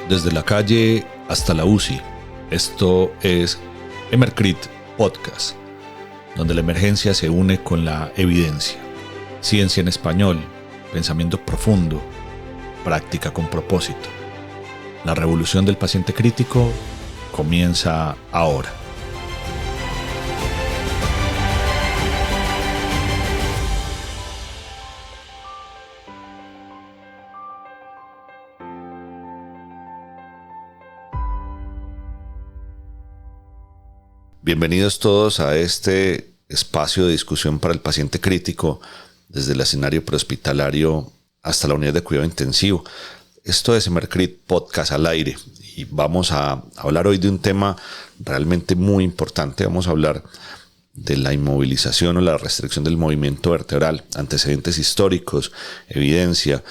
Desde la calle hasta la UCI, esto es Emercrit Podcast, donde la emergencia se une con la evidencia. Ciencia en español, pensamiento profundo, práctica con propósito. La revolución del paciente crítico comienza ahora. Bienvenidos todos a este espacio de discusión para el paciente crítico, desde el escenario prehospitalario hasta la unidad de cuidado intensivo. Esto es Emercrit Podcast al aire y vamos a hablar hoy de un tema realmente muy importante. Vamos a hablar de la inmovilización o la restricción del movimiento vertebral, antecedentes históricos, evidencia,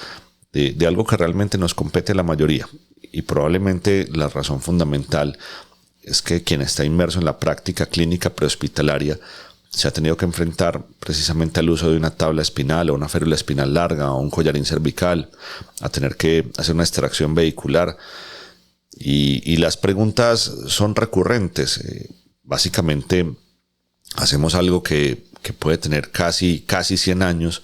de algo que realmente nos compete a la mayoría. Y probablemente la razón fundamental es que quien está inmerso en la práctica clínica prehospitalaria se ha tenido que enfrentar precisamente al uso de una tabla espinal o una férula espinal larga o un collarín cervical, a tener que hacer una extracción vehicular. Y las preguntas son recurrentes. Básicamente hacemos algo que puede tener casi 100 años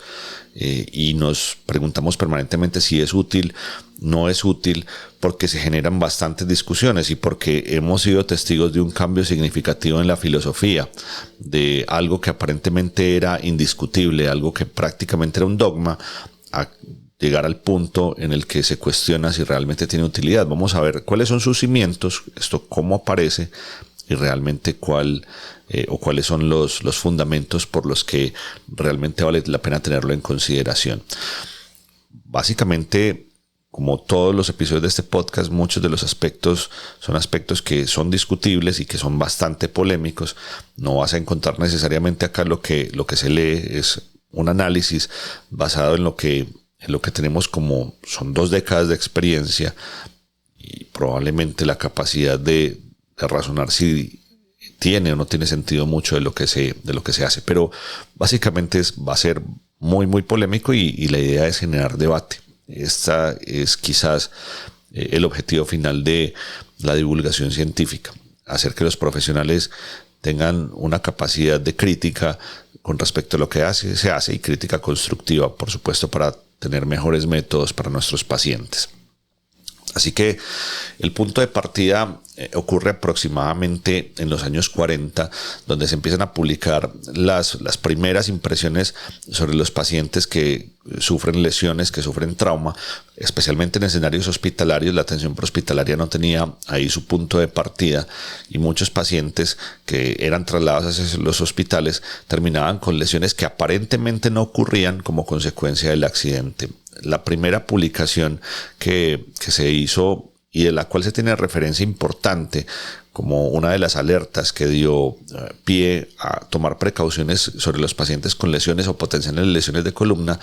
y nos preguntamos permanentemente si es útil, no es útil, porque se generan bastantes discusiones y porque hemos sido testigos de un cambio significativo en la filosofía, de algo que aparentemente era indiscutible, algo que prácticamente era un dogma, a llegar al punto en el que se cuestiona si realmente tiene utilidad. Vamos a ver cuáles son sus cimientos, esto cómo aparece y realmente cuáles son los fundamentos por los que realmente vale la pena tenerlo en consideración. Básicamente, como todos los episodios de este podcast, muchos de los aspectos son aspectos que son discutibles y que son bastante polémicos. No vas a encontrar necesariamente acá lo que se lee es un análisis basado en lo que tenemos, como son 2 décadas de experiencia y probablemente la capacidad de razonar si tiene o no tiene sentido mucho de lo que se hace. Pero básicamente va a ser muy, muy polémico y la idea es generar debate. Esta es quizás el objetivo final de la divulgación científica, hacer que los profesionales tengan una capacidad de crítica con respecto a lo que se hace y crítica constructiva, por supuesto, para tener mejores métodos para nuestros pacientes. Así que el punto de partida ocurre aproximadamente en los años 40, donde se empiezan a publicar las primeras impresiones sobre los pacientes que sufren lesiones, que sufren trauma, especialmente en escenarios hospitalarios. La atención prehospitalaria no tenía ahí su punto de partida y muchos pacientes que eran trasladados hacia los hospitales terminaban con lesiones que aparentemente no ocurrían como consecuencia del accidente. La primera publicación que se hizo y de la cual se tiene referencia importante como una de las alertas que dio pie a tomar precauciones sobre los pacientes con lesiones o potenciales lesiones de columna,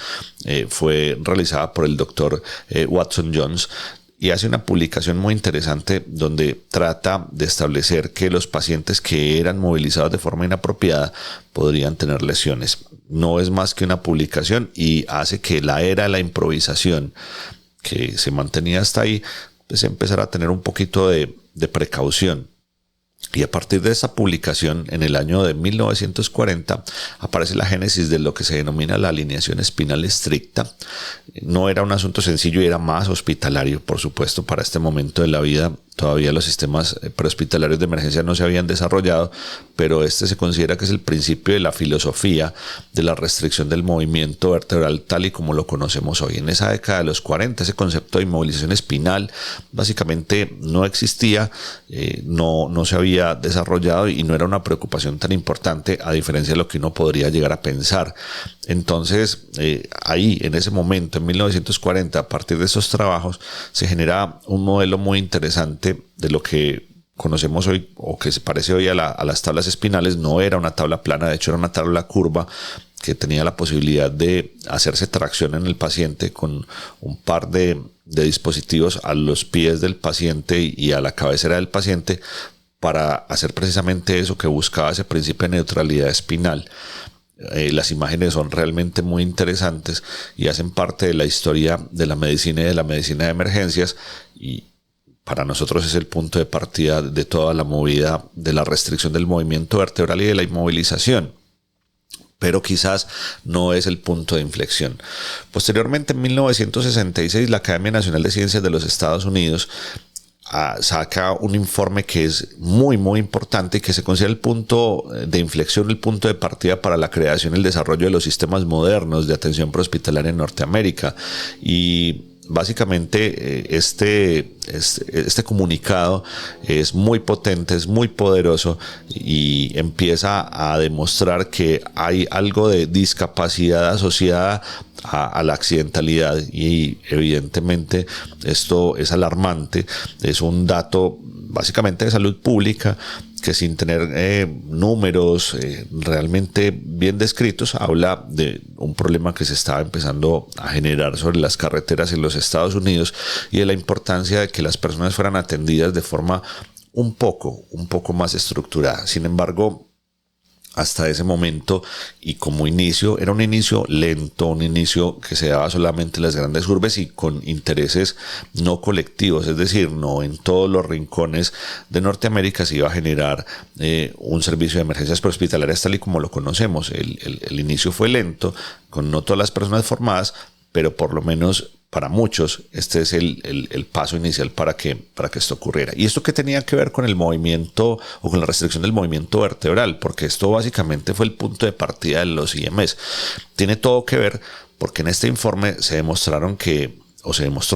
fue realizada por el doctor Watson Jones, y hace una publicación muy interesante donde trata de establecer que los pacientes que eran movilizados de forma inapropiada podrían tener lesiones. No es más que una publicación y hace que la era de la improvisación que se mantenía hasta ahí pues empezara a tener un poquito de precaución. Y a partir de esta publicación, en el año de 1940, aparece la génesis de lo que se denomina la alineación espinal estricta. No era un asunto sencillo y era más hospitalario, por supuesto, para este momento de la vida. Todavía los sistemas prehospitalarios de emergencia no se habían desarrollado, pero este se considera que es el principio de la filosofía de la restricción del movimiento vertebral tal y como lo conocemos hoy. En esa década de los 40, ese concepto de inmovilización espinal básicamente no existía, no se había desarrollado y no era una preocupación tan importante, a diferencia de lo que uno podría llegar a pensar. Entonces, ahí, en ese momento, en 1940, a partir de esos trabajos, se genera un modelo muy interesante de lo que conocemos hoy o que se parece hoy a las tablas espinales. No era una tabla plana, de hecho era una tabla curva que tenía la posibilidad de hacerse tracción en el paciente con un par de dispositivos a los pies del paciente y a la cabecera del paciente para hacer precisamente eso que buscaba, ese principio de neutralidad espinal. Las imágenes son realmente muy interesantes y hacen parte de la historia de la medicina y de la medicina de emergencias, y para nosotros es el punto de partida de toda la movida de la restricción del movimiento vertebral y de la inmovilización, pero quizás no es el punto de inflexión. Posteriormente, en 1966, la Academia Nacional de Ciencias de los Estados Unidos saca un informe que es muy importante y que se considera el punto de inflexión, el punto de partida para la creación y el desarrollo de los sistemas modernos de atención prehospitalaria en Norteamérica. Y básicamente este comunicado es muy potente, es muy poderoso y empieza a demostrar que hay algo de discapacidad asociada a la accidentalidad, y evidentemente esto es alarmante. Es un dato básicamente de salud pública que, sin tener números realmente bien descritos, habla de un problema que se estaba empezando a generar sobre las carreteras en los Estados Unidos y de la importancia de que las personas fueran atendidas de forma un poco más estructurada. Sin embargo, hasta ese momento, y como inicio, era un inicio lento, un inicio que se daba solamente en las grandes urbes y con intereses no colectivos, es decir, no en todos los rincones de Norteamérica se iba a generar un servicio de emergencias prehospitalarias tal y como lo conocemos. El inicio fue lento, con no todas las personas formadas, pero por lo menos para muchos este es el paso inicial para que esto ocurriera. ¿Y esto qué tenía que ver con el movimiento o con la restricción del movimiento vertebral? Porque esto básicamente fue el punto de partida de los IMS. Tiene todo que ver porque en este informe se demostró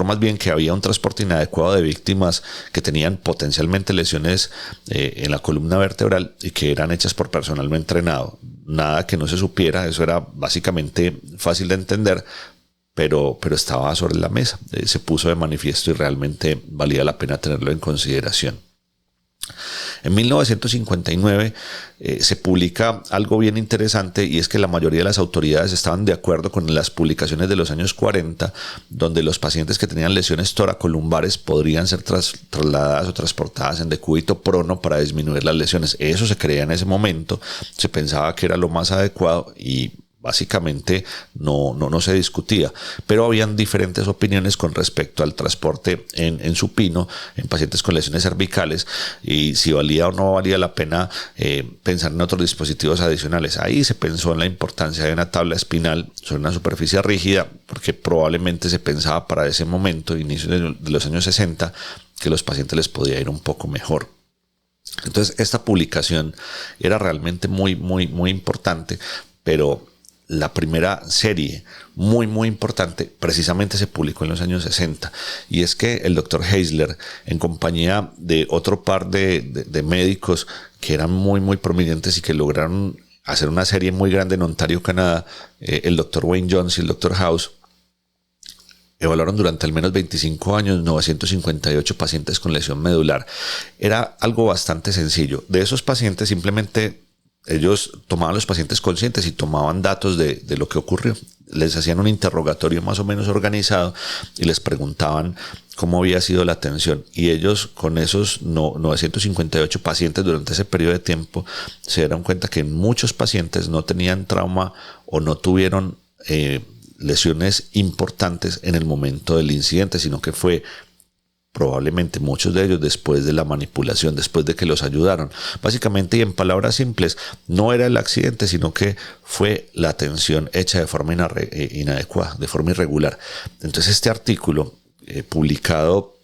más bien que había un transporte inadecuado de víctimas que tenían potencialmente lesiones en la columna vertebral y que eran hechas por personal no entrenado. Nada que no se supiera, eso era básicamente fácil de entender, pero estaba sobre la mesa, se puso de manifiesto y realmente valía la pena tenerlo en consideración. En 1959 se publica algo bien interesante, y es que la mayoría de las autoridades estaban de acuerdo con las publicaciones de los años 40, donde los pacientes que tenían lesiones toracolumbares podrían ser trasladadas o transportadas en decúbito prono para disminuir las lesiones. Eso se creía en ese momento, se pensaba que era lo más adecuado y básicamente no se discutía, pero habían diferentes opiniones con respecto al transporte en supino en pacientes con lesiones cervicales y si valía o no valía la pena pensar en otros dispositivos adicionales. Ahí se pensó en la importancia de una tabla espinal sobre una superficie rígida, porque probablemente se pensaba para ese momento, inicio de los años 60, que los pacientes les podía ir un poco mejor. Entonces esta publicación era realmente muy importante, pero la primera serie muy importante precisamente se publicó en los años 60, y es que el doctor Heisler, en compañía de otro par de médicos que eran muy prominentes y que lograron hacer una serie muy grande en Ontario, Canadá, el doctor Wayne Jones y el doctor House, evaluaron durante al menos 25 años 958 pacientes con lesión medular. Era algo bastante sencillo. De esos pacientes, simplemente ellos tomaban los pacientes conscientes y tomaban datos de lo que ocurrió. Les hacían un interrogatorio más o menos organizado y les preguntaban cómo había sido la atención. Y ellos, con esos 958 pacientes durante ese periodo de tiempo, se dieron cuenta que muchos pacientes no tenían trauma o no tuvieron lesiones importantes en el momento del incidente, sino que fue probablemente muchos de ellos después de la manipulación, después de que los ayudaron. Básicamente, y en palabras simples, no era el accidente, sino que fue la atención hecha de forma inadecuada, de forma irregular. Entonces este artículo publicado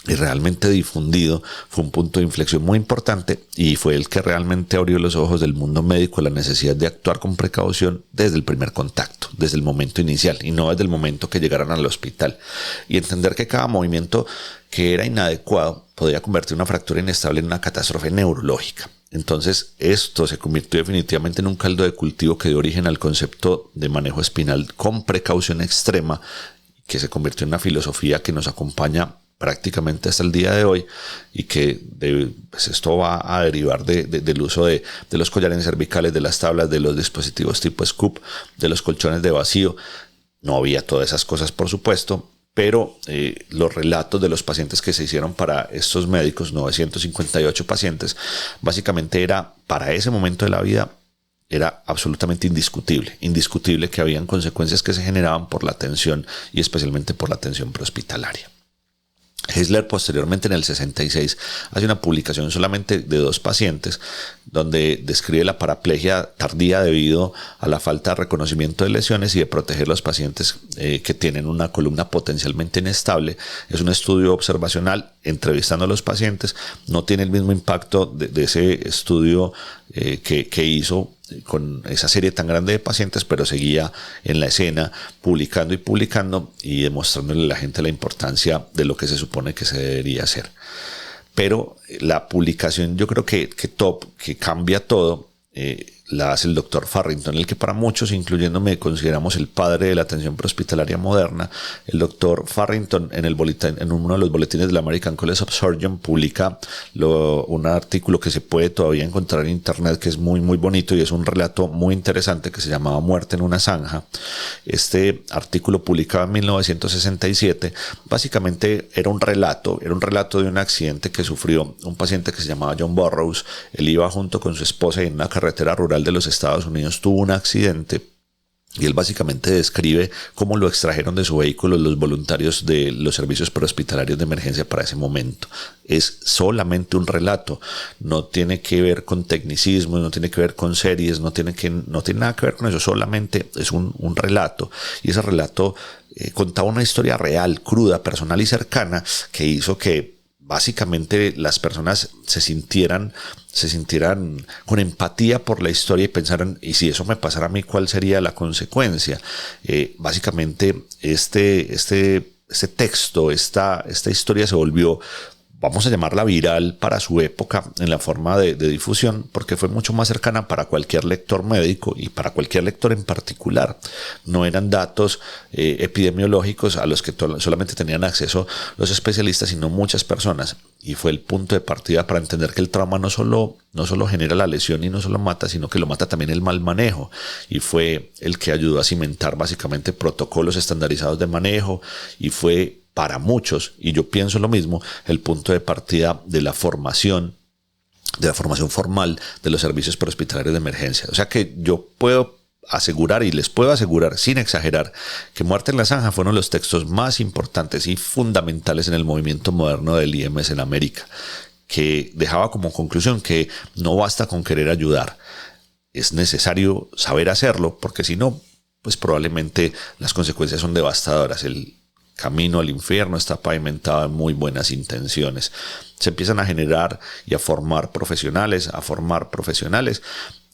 y realmente difundido fue un punto de inflexión muy importante y fue el que realmente abrió los ojos del mundo médico a la necesidad de actuar con precaución desde el primer contacto, desde el momento inicial y no desde el momento que llegaran al hospital, y entender que cada movimiento que era inadecuado podía convertir una fractura inestable en una catástrofe neurológica. Entonces esto se convirtió definitivamente en un caldo de cultivo que dio origen al concepto de manejo espinal con precaución extrema, que se convirtió en una filosofía que nos acompaña prácticamente hasta el día de hoy, y que pues esto va a derivar del uso de los collares cervicales, de las tablas, de los dispositivos tipo Scoop, de los colchones de vacío. No había todas esas cosas, por supuesto, pero los relatos de los pacientes que se hicieron para estos médicos, 958 pacientes, básicamente era, para ese momento de la vida, era absolutamente indiscutible que habían consecuencias que se generaban por la atención y especialmente por la atención prehospitalaria. Hessler posteriormente en el 66 hace una publicación solamente de 2 pacientes donde describe la paraplegia tardía debido a la falta de reconocimiento de lesiones y de proteger a los pacientes que tienen una columna potencialmente inestable. Es un estudio observacional entrevistando a los pacientes, no tiene el mismo impacto de ese estudio que hizo con esa serie tan grande de pacientes, pero seguía en la escena publicando y demostrándole a la gente la importancia de lo que se supone que se debería hacer. Pero la publicación, yo creo que top, que cambia todo, la hace el doctor Farrington, el que para muchos, incluyéndome, consideramos el padre de la atención prehospitalaria moderna. El doctor Farrington en uno de los boletines de la American College of Surgeons publica un artículo que se puede todavía encontrar en internet, que es muy muy bonito y es un relato muy interesante que se llamaba Muerte en una zanja. Este artículo publicado en 1967 básicamente era un relato de un accidente que sufrió un paciente que se llamaba John Burroughs. Él iba junto con su esposa y en una carretera rural de los Estados Unidos tuvo un accidente y él básicamente describe cómo lo extrajeron de su vehículo los voluntarios de los servicios prehospitalarios de emergencia para ese momento. Es solamente un relato, no tiene que ver con tecnicismo, no tiene que ver con series, no tiene nada que ver con eso, solamente es un relato, y ese relato contaba una historia real, cruda, personal y cercana, que hizo que básicamente las personas se sintieran con empatía por la historia y pensaran, y si eso me pasara a mí, ¿cuál sería la consecuencia? Básicamente este texto, esta historia se volvió, vamos a llamarla viral para su época en la forma de difusión, porque fue mucho más cercana para cualquier lector médico y para cualquier lector en particular. No eran datos epidemiológicos a los que solamente tenían acceso los especialistas, sino muchas personas. Y fue el punto de partida para entender que el trauma no solo genera la lesión y no solo mata, sino que lo mata también el mal manejo. Y fue el que ayudó a cimentar básicamente protocolos estandarizados de manejo, y fue para muchos, y yo pienso lo mismo, el punto de partida de la formación formal de los servicios prehospitalarios de emergencia. O sea que yo puedo asegurar, y les puedo asegurar sin exagerar, que Muerte en la Zanja fue uno de los textos más importantes y fundamentales en el movimiento moderno del IMS en América, que dejaba como conclusión que no basta con querer ayudar, es necesario saber hacerlo, porque si no, pues probablemente las consecuencias son devastadoras. El camino al infierno está pavimentado de muy buenas intenciones. Se empiezan a generar y a formar profesionales,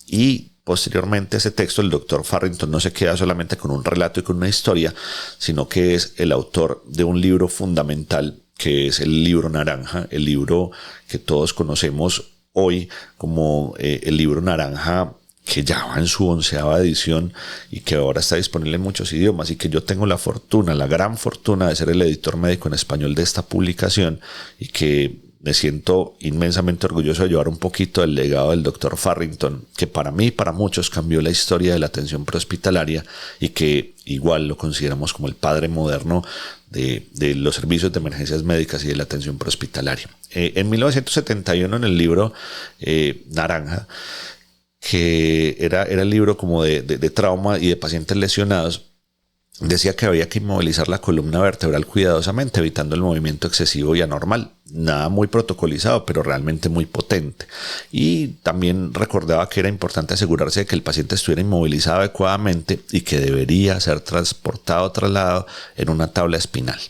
y posteriormente ese texto, el doctor Farrington no se queda solamente con un relato y con una historia, sino que es el autor de un libro fundamental, que es el libro Naranja, el libro que todos conocemos hoy como el libro Naranja, que ya va en su 11ª edición y que ahora está disponible en muchos idiomas, y que yo tengo la gran fortuna de ser el editor médico en español de esta publicación, y que me siento inmensamente orgulloso de llevar un poquito del legado del doctor Farrington, que para mí y para muchos cambió la historia de la atención prehospitalaria, y que igual lo consideramos como el padre moderno de los servicios de emergencias médicas y de la atención prehospitalaria. En 1971, en el libro Naranja, que era el libro como de trauma y de pacientes lesionados, decía que había que inmovilizar la columna vertebral cuidadosamente, evitando el movimiento excesivo y anormal. Nada muy protocolizado, pero realmente muy potente. Y también recordaba que era importante asegurarse de que el paciente estuviera inmovilizado adecuadamente y que debería ser trasladado en una tabla espinal.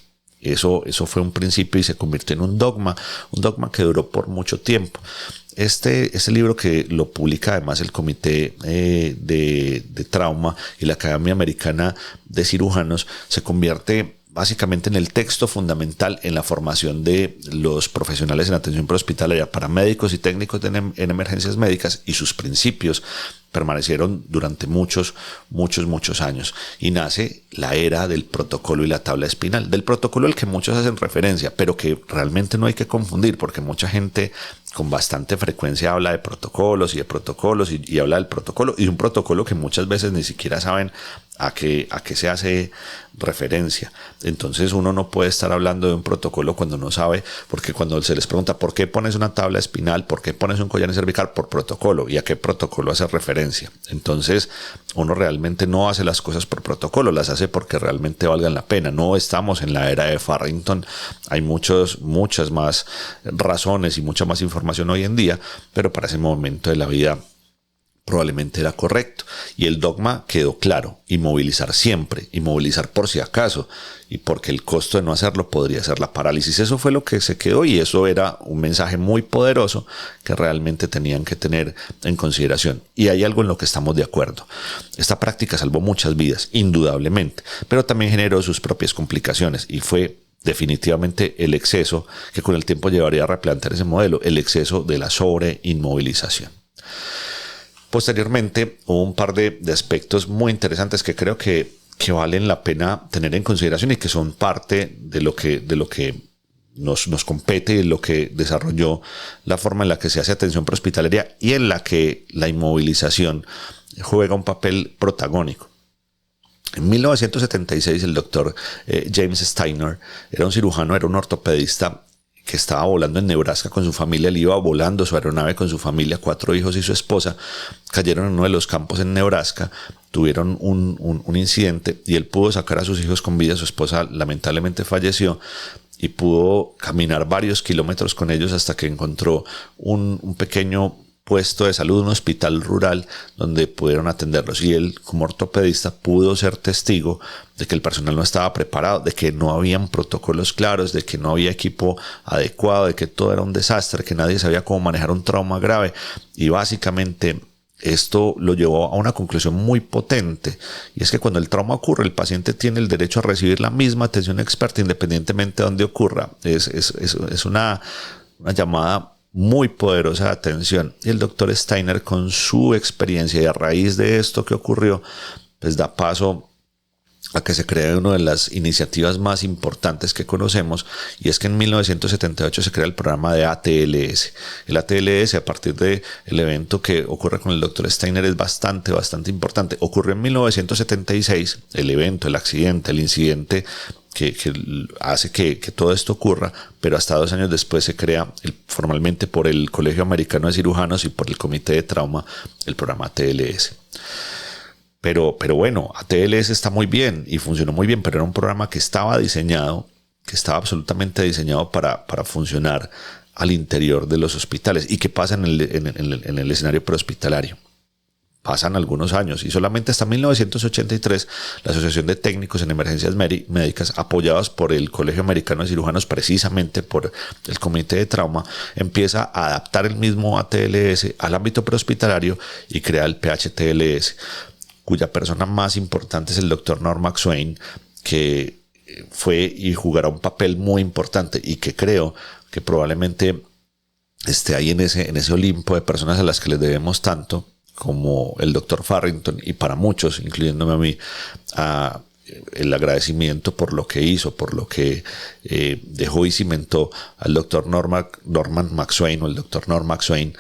Eso fue un principio y se convirtió en un dogma que duró por mucho tiempo. Este libro, que lo publica además el Comité de Trauma y la Academia Americana de Cirujanos, se convierte básicamente en el texto fundamental en la formación de los profesionales en atención prehospitalaria, para médicos y técnicos en emergencias médicas, y sus principios permanecieron durante muchos años, y nace la era del protocolo y la tabla espinal, del protocolo al que muchos hacen referencia, pero que realmente no hay que confundir, porque mucha gente con bastante frecuencia habla de protocolos y habla del protocolo, y un protocolo que muchas veces ni siquiera saben a qué se hace referencia. Entonces uno no puede estar hablando de un protocolo cuando no sabe, porque cuando se les pregunta ¿por qué pones una tabla espinal? ¿Por qué pones un collar cervical? Por protocolo. ¿Y a qué protocolo hace referencia? Entonces uno realmente no hace las cosas por protocolo, las hace porque realmente valgan la pena. No estamos en la era de Farrington, hay muchas más razones y mucha más información hoy en día, pero para ese momento de la vida probablemente era correcto. Y el dogma quedó claro: inmovilizar siempre, inmovilizar por si acaso, y porque el costo de no hacerlo podría ser la parálisis. Eso fue lo que se quedó, y eso era un mensaje muy poderoso que realmente tenían que tener en consideración. Y hay algo en lo que estamos de acuerdo: esta práctica salvó muchas vidas, indudablemente, pero también generó sus propias complicaciones, y fue definitivamente el exceso que con el tiempo llevaría a replantear ese modelo, el exceso de la sobreinmovilización. Posteriormente hubo un par de aspectos muy interesantes que creo que valen la pena tener en consideración y que son parte de lo que nos compete y de lo que desarrolló la forma en la que se hace atención prehospitalaria y en la que la inmovilización juega un papel protagónico. En 1976 el doctor James Steiner era un cirujano, era un ortopedista que estaba volando en Nebraska con su familia. Él iba volando su aeronave con su familia, 4 hijos y su esposa. Cayeron en uno de los campos en Nebraska, tuvieron un incidente y él pudo sacar a sus hijos con vida. Su esposa lamentablemente falleció y pudo caminar varios kilómetros con ellos hasta que encontró un pequeño puesto de salud, un hospital rural donde pudieron atenderlos, y él como ortopedista pudo ser testigo de que el personal no estaba preparado, de que no habían protocolos claros, de que no había equipo adecuado, de que todo era un desastre, que nadie sabía cómo manejar un trauma grave. Y básicamente esto lo llevó a una conclusión muy potente, y es que cuando el trauma ocurre, el paciente tiene el derecho a recibir la misma atención experta independientemente de dónde ocurra. Es una llamada muy poderosa de atención, y el doctor Steiner, con su experiencia y a raíz de esto que ocurrió, pues da paso a que se cree una de las iniciativas más importantes que conocemos, y es que en 1978 se crea el programa de ATLS. El ATLS, a partir del evento que ocurre con el doctor Steiner, es bastante importante. Ocurrió en 1976 el evento, el accidente, el incidente que hace que todo esto ocurra, pero hasta 2 años después se crea formalmente por el Colegio Americano de Cirujanos y por el Comité de Trauma el programa ATLS. Pero bueno, ATLS está muy bien y funcionó muy bien, pero era un programa que estaba absolutamente diseñado para funcionar al interior de los hospitales. ¿Y qué pasa en el escenario prehospitalario? Pasan algunos años, y solamente hasta 1983 la Asociación de Técnicos en Emergencias Médicas, apoyados por el Colegio Americano de Cirujanos, precisamente por el Comité de Trauma, empieza a adaptar el mismo ATLS al ámbito prehospitalario y crea el PHTLS, cuya persona más importante es el doctor Norm Maxwell, que fue y jugará un papel muy importante, y que creo que probablemente esté ahí en ese Olimpo de personas a las que les debemos tanto, como el doctor Farrington, y para muchos, incluyéndome a mí, el agradecimiento por lo que hizo, por lo que dejó y cimentó al doctor Norman Maxwell, o el doctor Norm Maxwell.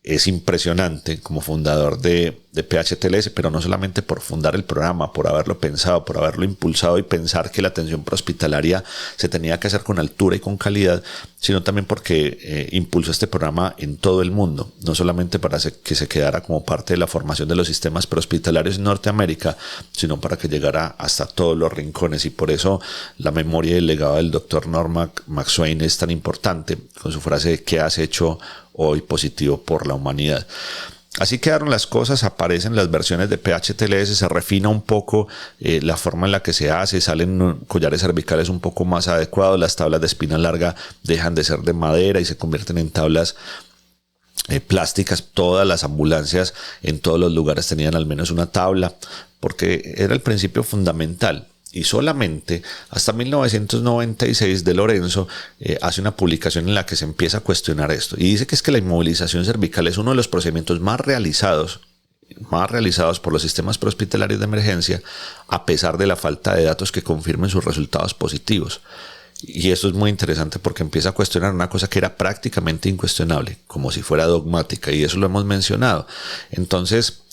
Es impresionante como fundador de PHTLS, pero no solamente por fundar el programa, por haberlo pensado, por haberlo impulsado y pensar que la atención prehospitalaria se tenía que hacer con altura y con calidad, sino también porque impulsó este programa en todo el mundo, no solamente para que se quedara como parte de la formación de los sistemas prehospitalarios en Norteamérica, sino para que llegara hasta todos los rincones. Y por eso la memoria y el legado del doctor Norm Maxwell es tan importante, con su frase: ¿qué has hecho hoy positivo por la humanidad? Así quedaron las cosas, aparecen las versiones de PHTLS, se refina un poco la forma en la que se hace, salen collares cervicales un poco más adecuados, las tablas de espina larga dejan de ser de madera y se convierten en tablas plásticas. Todas las ambulancias en todos los lugares tenían al menos una tabla, porque era el principio fundamental. Y solamente hasta 1996 De Lorenzo hace una publicación en la que se empieza a cuestionar esto, y dice que es que la inmovilización cervical es uno de los procedimientos más realizados por los sistemas prehospitalarios de emergencia, a pesar de la falta de datos que confirmen sus resultados positivos. Y esto es muy interesante porque empieza a cuestionar una cosa que era prácticamente incuestionable, como si fuera dogmática, y eso lo hemos mencionado. Entonces,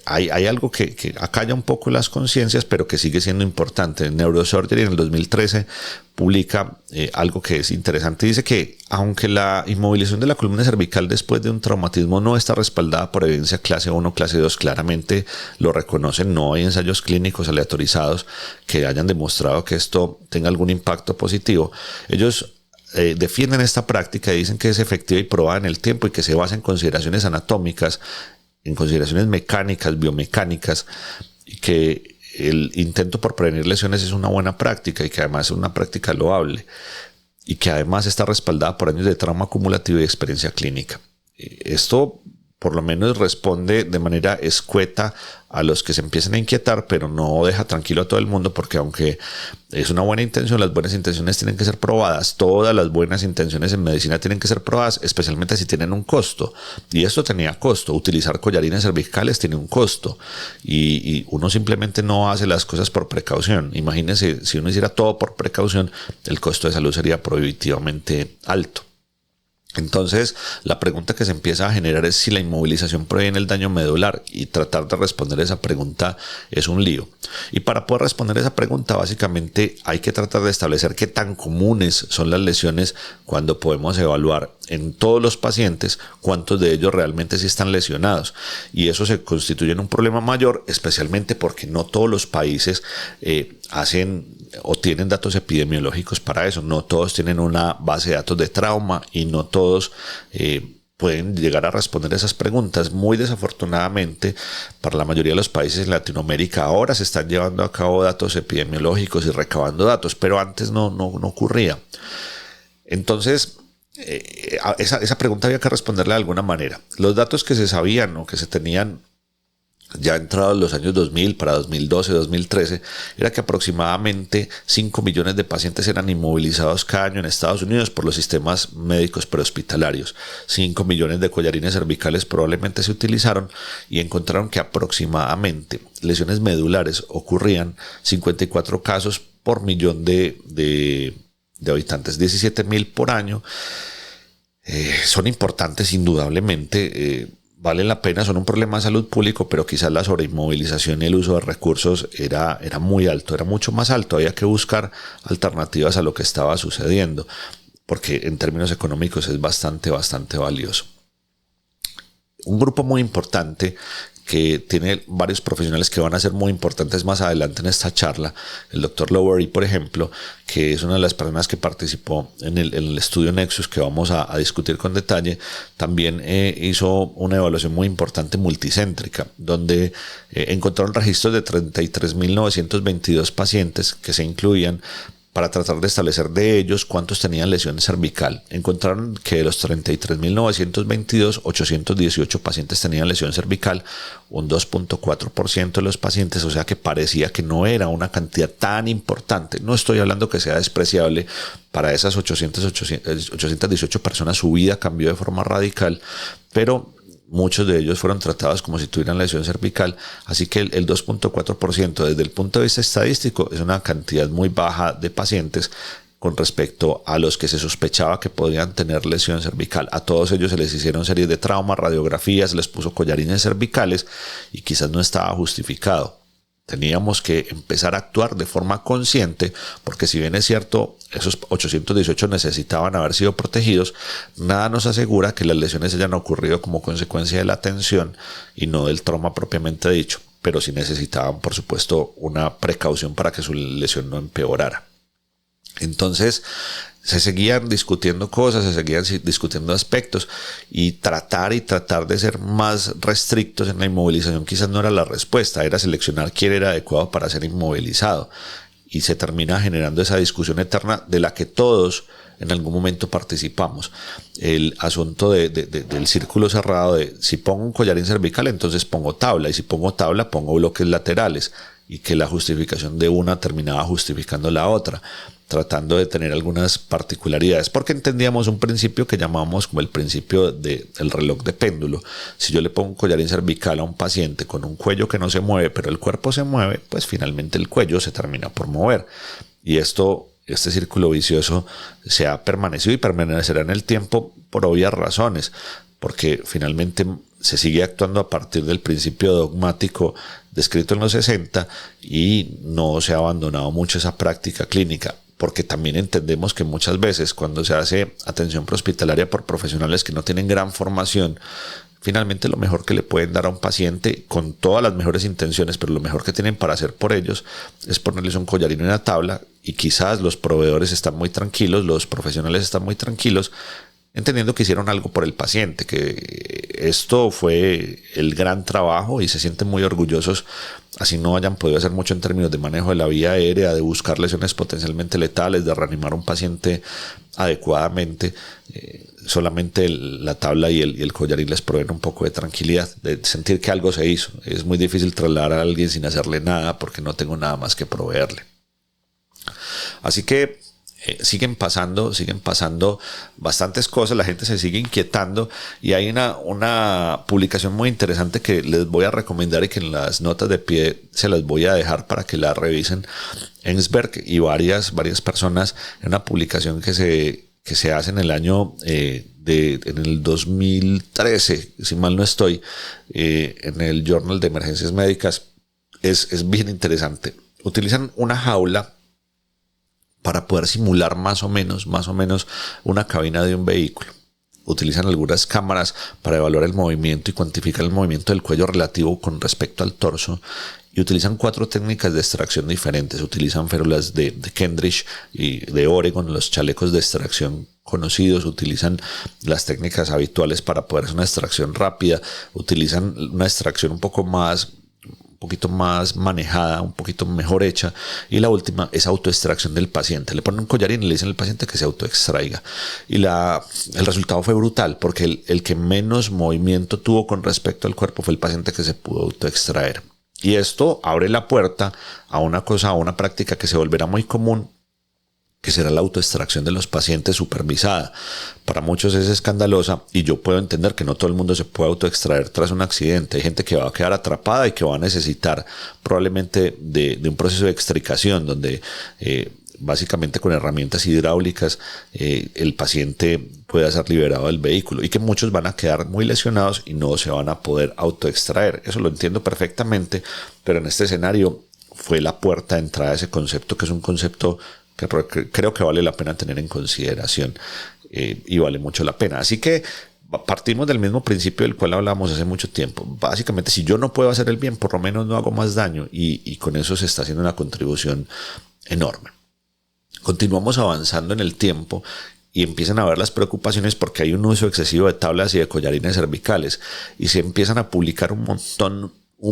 hay algo que acalla un poco las conciencias, pero que sigue siendo importante. En Neurosurgery en el 2013 publica algo que es interesante. Dice que aunque la inmovilización de la columna cervical después de un traumatismo no está respaldada por evidencia clase 1 o clase 2, claramente lo reconocen, no hay ensayos clínicos aleatorizados que hayan demostrado que esto tenga algún impacto positivo. Ellos defienden esta práctica y dicen que es efectiva y probada en el tiempo y que se basa en consideraciones anatómicas, en consideraciones mecánicas, biomecánicas, y que el intento por prevenir lesiones es una buena práctica y que además es una práctica loable y que además está respaldada por años de trauma acumulativo y experiencia clínica. Esto por lo menos responde de manera escueta a los que se empiezan a inquietar, pero no deja tranquilo a todo el mundo, porque aunque es una buena intención, las buenas intenciones tienen que ser probadas. Todas las buenas intenciones en medicina tienen que ser probadas, especialmente si tienen un costo. Y esto tenía costo. Utilizar collarines cervicales tiene un costo. Y uno simplemente no hace las cosas por precaución. Imagínense, si uno hiciera todo por precaución, el costo de salud sería prohibitivamente alto. Entonces, la pregunta que se empieza a generar es si la inmovilización previene el daño medular, y tratar de responder esa pregunta es un lío. Y para poder responder esa pregunta, básicamente hay que tratar de establecer qué tan comunes son las lesiones cuando podemos evaluar en todos los pacientes cuántos de ellos realmente sí están lesionados. Y eso se constituye en un problema mayor, especialmente porque no todos los países hacen o tienen datos epidemiológicos para eso. No todos tienen una base de datos de trauma y no todos pueden llegar a responder esas preguntas. Muy desafortunadamente, para la mayoría de los países en Latinoamérica ahora se están llevando a cabo datos epidemiológicos y recabando datos, pero antes no ocurría. Entonces, esa pregunta había que responderla de alguna manera. Los datos que se sabían o que se tenían ya entrados los años 2000, para 2012, 2013, era que aproximadamente 5 millones de pacientes eran inmovilizados cada año en Estados Unidos por los sistemas médicos prehospitalarios. 5 millones de collarines cervicales probablemente se utilizaron, y encontraron que aproximadamente lesiones medulares ocurrían 54 casos por millón de habitantes, 17,000 por año. Son importantes indudablemente, valen la pena, son un problema de salud público, pero quizás la sobreinmovilización y el uso de recursos era muy alto, era mucho más alto. Había que buscar alternativas a lo que estaba sucediendo, porque en términos económicos es bastante valioso. Un grupo muy importante que tiene varios profesionales que van a ser muy importantes más adelante en esta charla. El Dr. Lowery, por ejemplo, que es una de las personas que participó en el estudio Nexus, que vamos a discutir con detalle, también hizo una evaluación muy importante multicéntrica, donde encontraron registros de 33,922 pacientes que se incluían, para tratar de establecer de ellos cuántos tenían lesión cervical. Encontraron que de los 33,922, 818 pacientes tenían lesión cervical, un 2.4% de los pacientes, o sea que parecía que no era una cantidad tan importante. No estoy hablando que sea despreciable. Para esas 818 personas su vida cambió de forma radical, pero muchos de ellos fueron tratados como si tuvieran lesión cervical, así que el 2.4% desde el punto de vista estadístico es una cantidad muy baja de pacientes con respecto a los que se sospechaba que podían tener lesión cervical. A todos ellos se les hicieron series de traumas, radiografías, se les puso collarines cervicales y quizás no estaba justificado. Teníamos que empezar a actuar de forma consciente, porque si bien es cierto, esos 818 necesitaban haber sido protegidos, nada nos asegura que las lesiones hayan ocurrido como consecuencia de la tensión y no del trauma propiamente dicho, pero sí necesitaban, por supuesto, una precaución para que su lesión no empeorara. Entonces, se seguían discutiendo cosas, se seguían discutiendo aspectos, y tratar de ser más restrictos en la inmovilización quizás no era la respuesta, era seleccionar quién era adecuado para ser inmovilizado, y se termina generando esa discusión eterna de la que todos en algún momento participamos. El asunto del círculo cerrado de si pongo un collarín cervical, entonces pongo tabla, y si pongo tabla, pongo bloques laterales, y que la justificación de una terminaba justificando la otra, tratando de tener algunas particularidades, porque entendíamos un principio que llamamos como el principio del reloj de péndulo. Si yo le pongo un collarín cervical a un paciente con un cuello que no se mueve, pero el cuerpo se mueve, pues finalmente el cuello se termina por mover. Y este círculo vicioso se ha permanecido y permanecerá en el tiempo por obvias razones, porque finalmente se sigue actuando a partir del principio dogmático descrito en los 60 y no se ha abandonado mucho esa práctica clínica, porque también entendemos que muchas veces cuando se hace atención prehospitalaria por profesionales que no tienen gran formación, finalmente lo mejor que le pueden dar a un paciente, con todas las mejores intenciones, pero lo mejor que tienen para hacer por ellos es ponerles un collarín en una tabla, y quizás los proveedores están muy tranquilos, los profesionales están muy tranquilos, entendiendo que hicieron algo por el paciente, que esto fue el gran trabajo y se sienten muy orgullosos, así no hayan podido hacer mucho en términos de manejo de la vía aérea, de buscar lesiones potencialmente letales, de reanimar a un paciente adecuadamente. Solamente la tabla y el collarín les proveen un poco de tranquilidad, de sentir que algo se hizo. Es muy difícil trasladar a alguien sin hacerle nada porque no tengo nada más que proveerle. Así que siguen pasando bastantes cosas, la gente se sigue inquietando, y hay una publicación muy interesante que les voy a recomendar y que en las notas de pie se las voy a dejar para que la revisen. Ensberg y varias personas, en una publicación que se hace en el año en el 2013, si mal no estoy, en el Journal de Emergencias Médicas, es bien interesante. Utilizan una jaula para poder simular más o menos una cabina de un vehículo. Utilizan algunas cámaras para evaluar el movimiento y cuantificar el movimiento del cuello relativo con respecto al torso, y utilizan 4 técnicas de extracción diferentes. Utilizan férulas de Kendrick y de Oregon, los chalecos de extracción conocidos. Utilizan las técnicas habituales para poder hacer una extracción rápida. Utilizan una extracción un poquito más manejada, un poquito mejor hecha, y la última es autoextracción del paciente. Le ponen un collarín y le dicen al paciente que se autoextraiga, y el resultado fue brutal, porque el que menos movimiento tuvo con respecto al cuerpo fue el paciente que se pudo autoextraer. Y esto abre la puerta a una práctica que se volverá muy común, que será la autoextracción de los pacientes supervisada. Para muchos es escandalosa, y yo puedo entender que no todo el mundo se puede autoextraer tras un accidente. Hay gente que va a quedar atrapada y que va a necesitar probablemente de un proceso de extricación, donde básicamente con herramientas hidráulicas el paciente pueda ser liberado del vehículo, y que muchos van a quedar muy lesionados y no se van a poder autoextraer. Eso lo entiendo perfectamente, pero en este escenario fue la puerta de entrada a ese concepto, que es un concepto que creo que vale la pena tener en consideración, y vale mucho la pena. Así que partimos del mismo principio del cual hablamos hace mucho tiempo. Básicamente, si yo no puedo hacer el bien, por lo menos no hago más daño, y con eso se está haciendo una contribución enorme. Continuamos avanzando en el tiempo y empiezan a haber las preocupaciones porque hay un uso excesivo de tablas y de collarines cervicales, y se empiezan a publicar un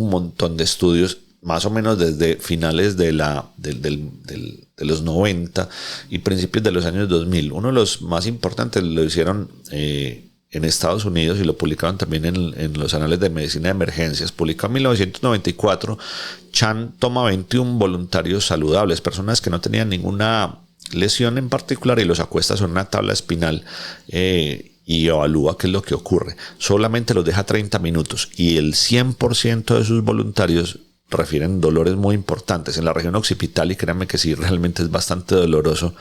montón de estudios, más o menos desde finales de los 90 y principios de los años 2000. Uno de los más importantes lo hicieron en Estados Unidos y lo publicaron también en los Anales de Medicina de Emergencias. Publicado en 1994, Chan toma 21 voluntarios saludables, personas que no tenían ninguna lesión en particular, y los acuesta sobre una tabla espinal y evalúa qué es lo que ocurre. Solamente los deja 30 minutos, y el 100% de sus voluntarios refieren dolores muy importantes en la región occipital, y créanme que sí, realmente es bastante doloroso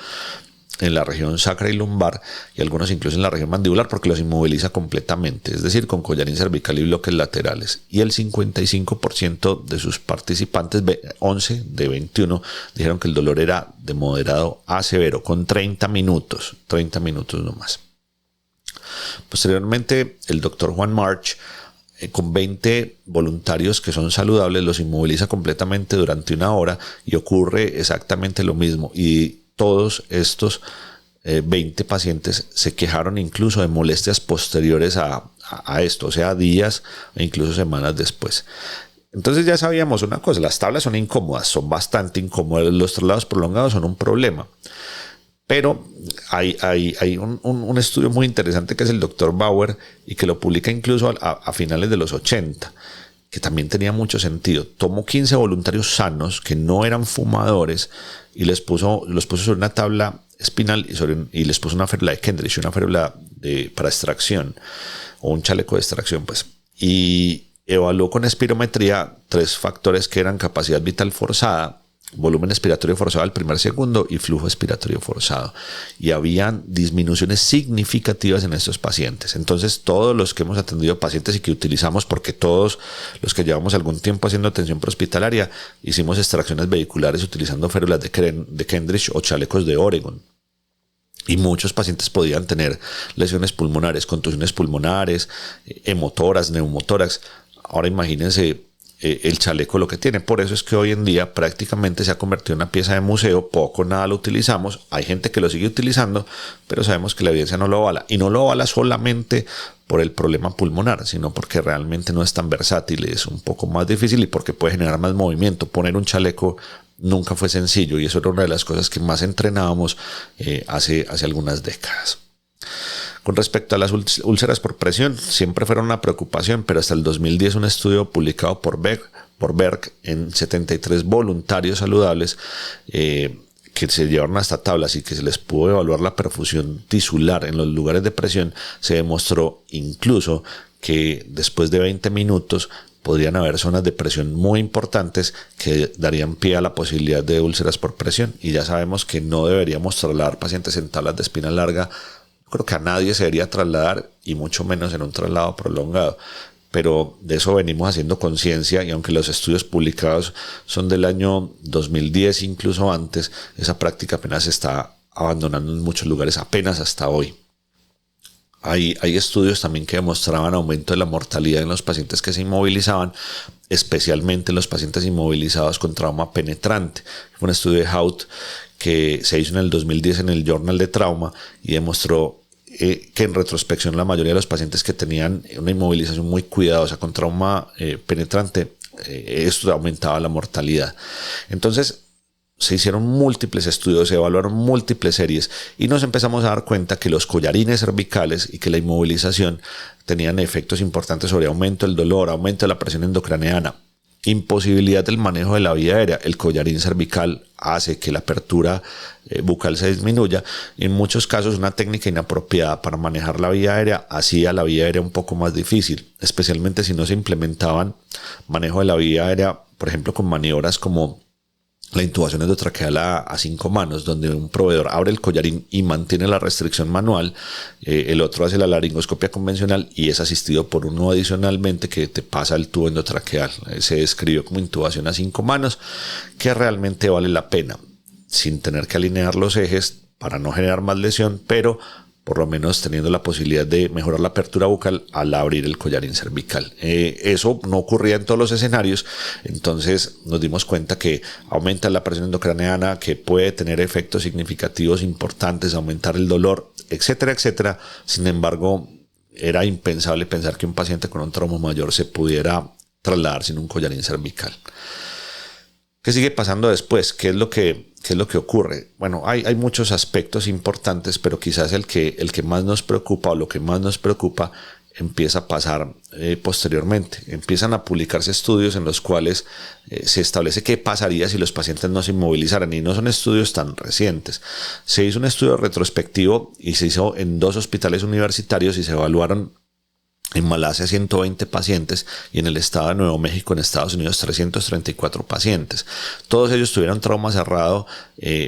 en la región sacra y lumbar, y algunos incluso en la región mandibular, porque los inmoviliza completamente, es decir, con collarín cervical y bloques laterales. Y el 55% de sus participantes, 11 de 21, dijeron que el dolor era de moderado a severo, con 30 minutos nomás. Posteriormente, el doctor Juan March, con 20 voluntarios que son saludables, los inmoviliza completamente durante 1 hora, y ocurre exactamente lo mismo. Y todos estos 20 pacientes se quejaron incluso de molestias posteriores a esto, o sea, días e incluso semanas después. Entonces ya sabíamos una cosa: las tablas son incómodas, son bastante incómodas, los traslados prolongados son un problema. Pero hay un estudio muy interesante que es el Dr. Bauer, y que lo publica incluso a finales de los 80, que también tenía mucho sentido. Tomó 15 voluntarios sanos que no eran fumadores y los puso sobre una tabla espinal y les puso una férula de Kendrick, una férula para extracción, o un chaleco de extracción, pues. Y evaluó con espirometría 3 factores que eran capacidad vital forzada, volumen expiratorio forzado al primer segundo y flujo expiratorio forzado. Y habían disminuciones significativas en estos pacientes. Entonces, todos los que hemos atendido pacientes y que utilizamos, porque todos los que llevamos algún tiempo haciendo atención prehospitalaria, hicimos extracciones vehiculares utilizando férulas de Kendrick o chalecos de Oregon. Y muchos pacientes podían tener lesiones pulmonares, contusiones pulmonares, hemotoras, neumotórax. Ahora imagínense el chaleco lo que tiene. Por eso es que hoy en día prácticamente se ha convertido en una pieza de museo. Poco o nada lo utilizamos. Hay gente que lo sigue utilizando, pero sabemos que la evidencia no lo avala. Y no lo avala solamente por el problema pulmonar, sino porque realmente no es tan versátil, es un poco más difícil y porque puede generar más movimiento. Poner un chaleco nunca fue sencillo y eso era una de las cosas que más entrenábamos hace algunas décadas. Con respecto a las úlceras por presión, siempre fueron una preocupación, pero hasta el 2010 un estudio publicado por Berg en 73 voluntarios saludables que se llevaron hasta tablas y que se les pudo evaluar la perfusión tisular en los lugares de presión, se demostró incluso que después de 20 minutos podrían haber zonas de presión muy importantes que darían pie a la posibilidad de úlceras por presión. Y ya sabemos que no deberíamos trasladar pacientes en tablas de espina larga. Creo que a nadie se debería trasladar y mucho menos en un traslado prolongado. Pero de eso venimos haciendo conciencia y aunque los estudios publicados son del año 2010, incluso antes, esa práctica apenas se está abandonando en muchos lugares, apenas hasta hoy. Hay estudios también que demostraban aumento de la mortalidad en los pacientes que se inmovilizaban, especialmente en los pacientes inmovilizados con trauma penetrante. Fue un estudio de Haut que se hizo en el 2010 en el Journal de Trauma y demostró que en retrospección la mayoría de los pacientes que tenían una inmovilización muy cuidadosa con trauma penetrante, esto aumentaba la mortalidad. Entonces se hicieron múltiples estudios, se evaluaron múltiples series y nos empezamos a dar cuenta que los collarines cervicales y que la inmovilización tenían efectos importantes sobre aumento del dolor, aumento de la presión endocraneana, imposibilidad del manejo de la vía aérea. El collarín cervical hace que la apertura bucal se disminuya y en muchos casos una técnica inapropiada para manejar la vía aérea hacía la vía aérea un poco más difícil, especialmente si no se implementaban manejo de la vía aérea, por ejemplo con maniobras como la intubación endotraqueal a 5 manos, donde un proveedor abre el collarín y mantiene la restricción manual, el otro hace la laringoscopia convencional y es asistido por uno adicionalmente que te pasa el tubo endotraqueal. Se describió como intubación a 5 manos, que realmente vale la pena, sin tener que alinear los ejes para no generar más lesión, pero por lo menos teniendo la posibilidad de mejorar la apertura bucal al abrir el collarín cervical. Eso no ocurría en todos los escenarios, entonces nos dimos cuenta que aumenta la presión endocraneana, que puede tener efectos significativos importantes, aumentar el dolor, etcétera, etcétera. Sin embargo, era impensable pensar que un paciente con un trauma mayor se pudiera trasladar sin un collarín cervical. ¿Qué sigue pasando después? ¿Qué es lo que ocurre? Bueno, hay muchos aspectos importantes, pero quizás el que más nos preocupa o lo que más nos preocupa empieza a pasar posteriormente. Empiezan a publicarse estudios en los cuales se establece qué pasaría si los pacientes no se inmovilizaran, y no son estudios tan recientes. Se hizo un estudio retrospectivo y se hizo en 2 hospitales universitarios y se evaluaron en Malasia 120 pacientes y en el estado de Nuevo México, en Estados Unidos, 334 pacientes. Todos ellos tuvieron trauma cerrado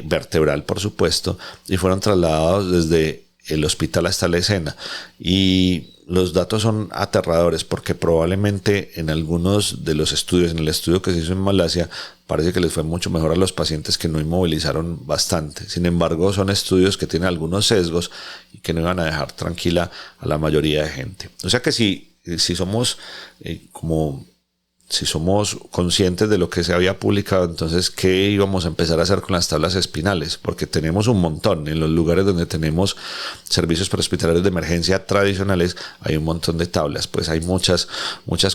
vertebral, por supuesto, y fueron trasladados desde el hospital hasta la escena. Y los datos son aterradores porque probablemente en algunos de los estudios, en el estudio que se hizo en Malasia, parece que les fue mucho mejor a los pacientes que no inmovilizaron bastante. Sin embargo, son estudios que tienen algunos sesgos y que no iban a dejar tranquila a la mayoría de gente. O sea que si somos si somos conscientes de lo que se había publicado, entonces ¿qué íbamos a empezar a hacer con las tablas espinales? Porque tenemos un montón. En los lugares donde tenemos servicios prehospitalarios de emergencia tradicionales hay un montón de tablas. Pues hay muchas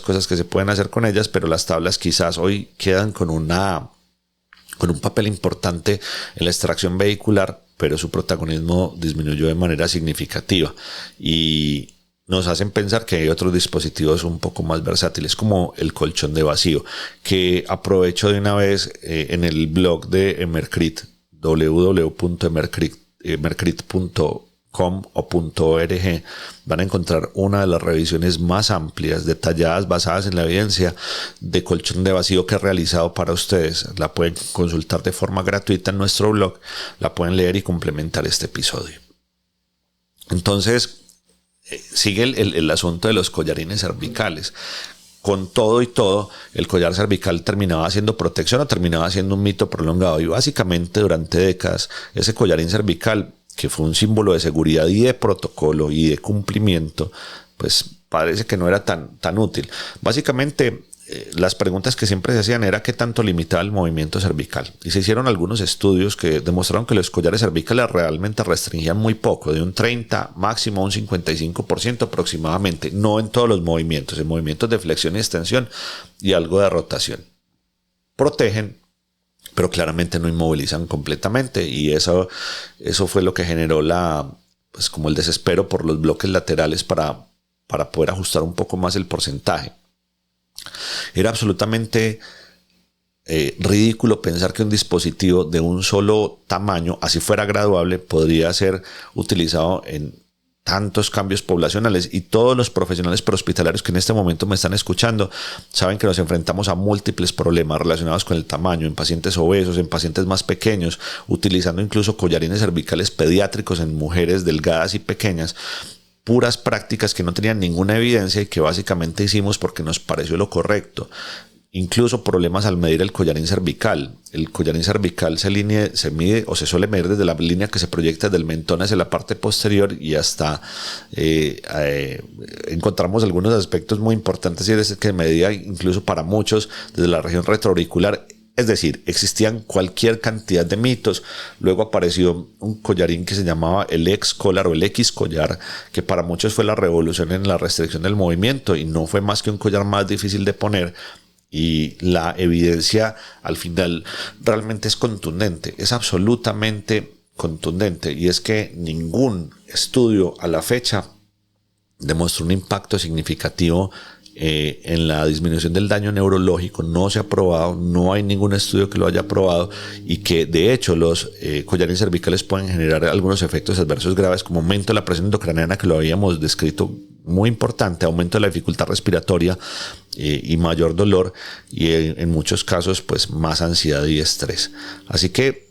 cosas que se pueden hacer con ellas, pero las tablas quizás hoy quedan con un papel importante en la extracción vehicular, pero su protagonismo disminuyó de manera significativa y nos hacen pensar que hay otros dispositivos un poco más versátiles, como el colchón de vacío, que aprovecho de una vez en el blog de Emercrit, www.emercrit.com, o .org, van a encontrar una de las revisiones más amplias, detalladas, basadas en la evidencia de colchón de vacío que he realizado para ustedes. La pueden consultar de forma gratuita en nuestro blog, la pueden leer y complementar este episodio. Entonces, sigue el asunto de los collarines cervicales. Con todo y todo, el collar cervical terminaba siendo protección o terminaba siendo un mito prolongado. Y básicamente durante décadas, ese collarín cervical, que fue un símbolo de seguridad y de protocolo y de cumplimiento, pues parece que no era tan útil. Básicamente, las preguntas que siempre se hacían era qué tanto limitaba el movimiento cervical. Y se hicieron algunos estudios que demostraron que los collares cervicales realmente restringían muy poco, de un 30, máximo un 55% aproximadamente, no en todos los movimientos, en movimientos de flexión y extensión y algo de rotación. Protegen, pero claramente no inmovilizan completamente, y eso fue lo que generó pues como el desespero por los bloques laterales para poder ajustar un poco más el porcentaje. Era absolutamente ridículo pensar que un dispositivo de un solo tamaño, así fuera graduable, podría ser utilizado en tantos cambios poblacionales, y todos los profesionales prehospitalarios que en este momento me están escuchando saben que nos enfrentamos a múltiples problemas relacionados con el tamaño en pacientes obesos, en pacientes más pequeños, utilizando incluso collarines cervicales pediátricos en mujeres delgadas y pequeñas. Puras prácticas que no tenían ninguna evidencia y que básicamente hicimos porque nos pareció lo correcto. Incluso problemas al medir el collarín cervical. El collarín cervical se mide o se suele medir desde la línea que se proyecta desde el mentón hacia la parte posterior, y hasta encontramos algunos aspectos muy importantes, y es que medía incluso para muchos desde la región retroauricular. Es decir, existían cualquier cantidad de mitos. Luego apareció un collarín que se llamaba el X-Collar o el X-Collar, que para muchos fue la revolución en la restricción del movimiento, y no fue más que un collar más difícil de poner. Y la evidencia al final realmente es contundente, es absolutamente contundente, y es que ningún estudio a la fecha demostró un impacto significativo en la disminución del daño neurológico. No se ha probado, no hay ningún estudio que lo haya probado, y que de hecho los collarines cervicales pueden generar algunos efectos adversos graves, como aumento de la presión endocraniana, que lo habíamos descrito, muy importante, aumento de la dificultad respiratoria y mayor dolor, y en muchos casos pues más ansiedad y estrés. Así que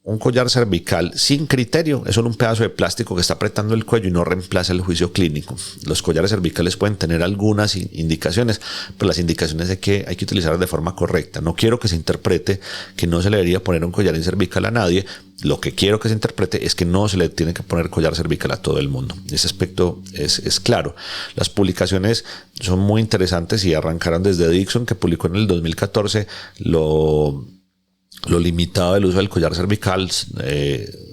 un collar cervical sin criterio es solo un pedazo de plástico que está apretando el cuello y no reemplaza el juicio clínico. Los collares cervicales pueden tener algunas indicaciones, pero las indicaciones hay que utilizarlas de forma correcta. No quiero que se interprete que no se le debería poner un collarín cervical a nadie. Lo que quiero que se interprete es que no se le tiene que poner collar cervical a todo el mundo. Ese aspecto es claro. Las publicaciones son muy interesantes y arrancaron desde Dixon, que publicó en el 2014 lo limitado del uso del collar cervical.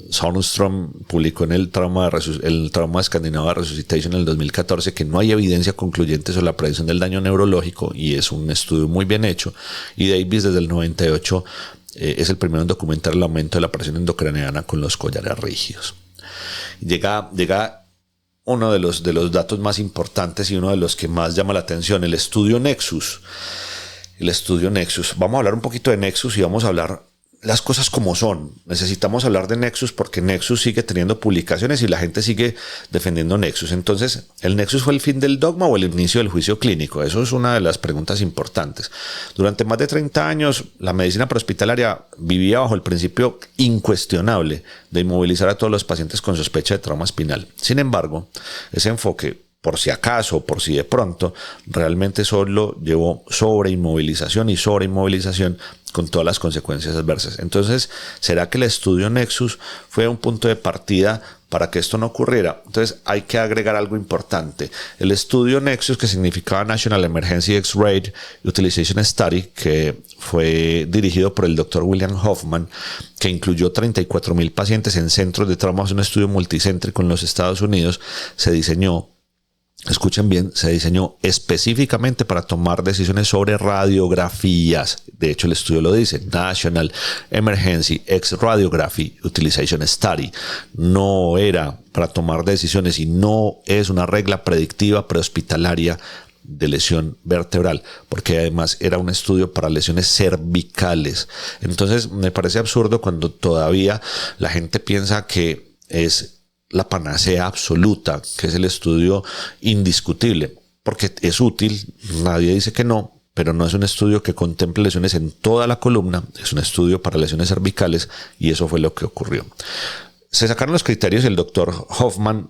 Sonnenström publicó en el trauma escandinavo de Resuscitation en el 2014 que no hay evidencia concluyente sobre la predicción del daño neurológico, y es un estudio muy bien hecho. Y Davis desde el 98 es el primero en documentar el aumento de la presión endocraniana con los collares rígidos. Llega uno de los datos más importantes y uno de los que más llama la atención, el estudio Nexus. Vamos a hablar un poquito de Nexus y vamos a hablar las cosas como son. Necesitamos hablar de Nexus porque Nexus sigue teniendo publicaciones y la gente sigue defendiendo Nexus. Entonces, ¿el Nexus fue el fin del dogma o el inicio del juicio clínico? Eso es una de las preguntas importantes. Durante más de 30 años, la medicina prehospitalaria vivía bajo el principio incuestionable de inmovilizar a todos los pacientes con sospecha de trauma espinal. Sin embargo, ese enfoque, por si acaso, por si de pronto, realmente solo llevó sobreinmovilización con todas las consecuencias adversas. Entonces, ¿será que el estudio Nexus fue un punto de partida para que esto no ocurriera? Entonces, hay que agregar algo importante. El estudio Nexus, que significaba National Emergency X-Ray Utilization Study, que fue dirigido por el Dr. William Hoffman, que incluyó 34,000 pacientes en centros de trauma, un estudio multicéntrico en los Estados Unidos, se diseñó, escuchen bien, se diseñó específicamente para tomar decisiones sobre radiografías. De hecho, el estudio lo dice, National Emergency X-Radiography Utilization Study. No era para tomar decisiones y no es una regla predictiva prehospitalaria de lesión vertebral, porque además era un estudio para lesiones cervicales. Entonces, me parece absurdo cuando todavía la gente piensa que es la panacea absoluta, que es el estudio indiscutible, porque es útil, nadie dice que no, pero no es un estudio que contemple lesiones en toda la columna, es un estudio para lesiones cervicales y eso fue lo que ocurrió. Se sacaron los criterios, el doctor Hoffman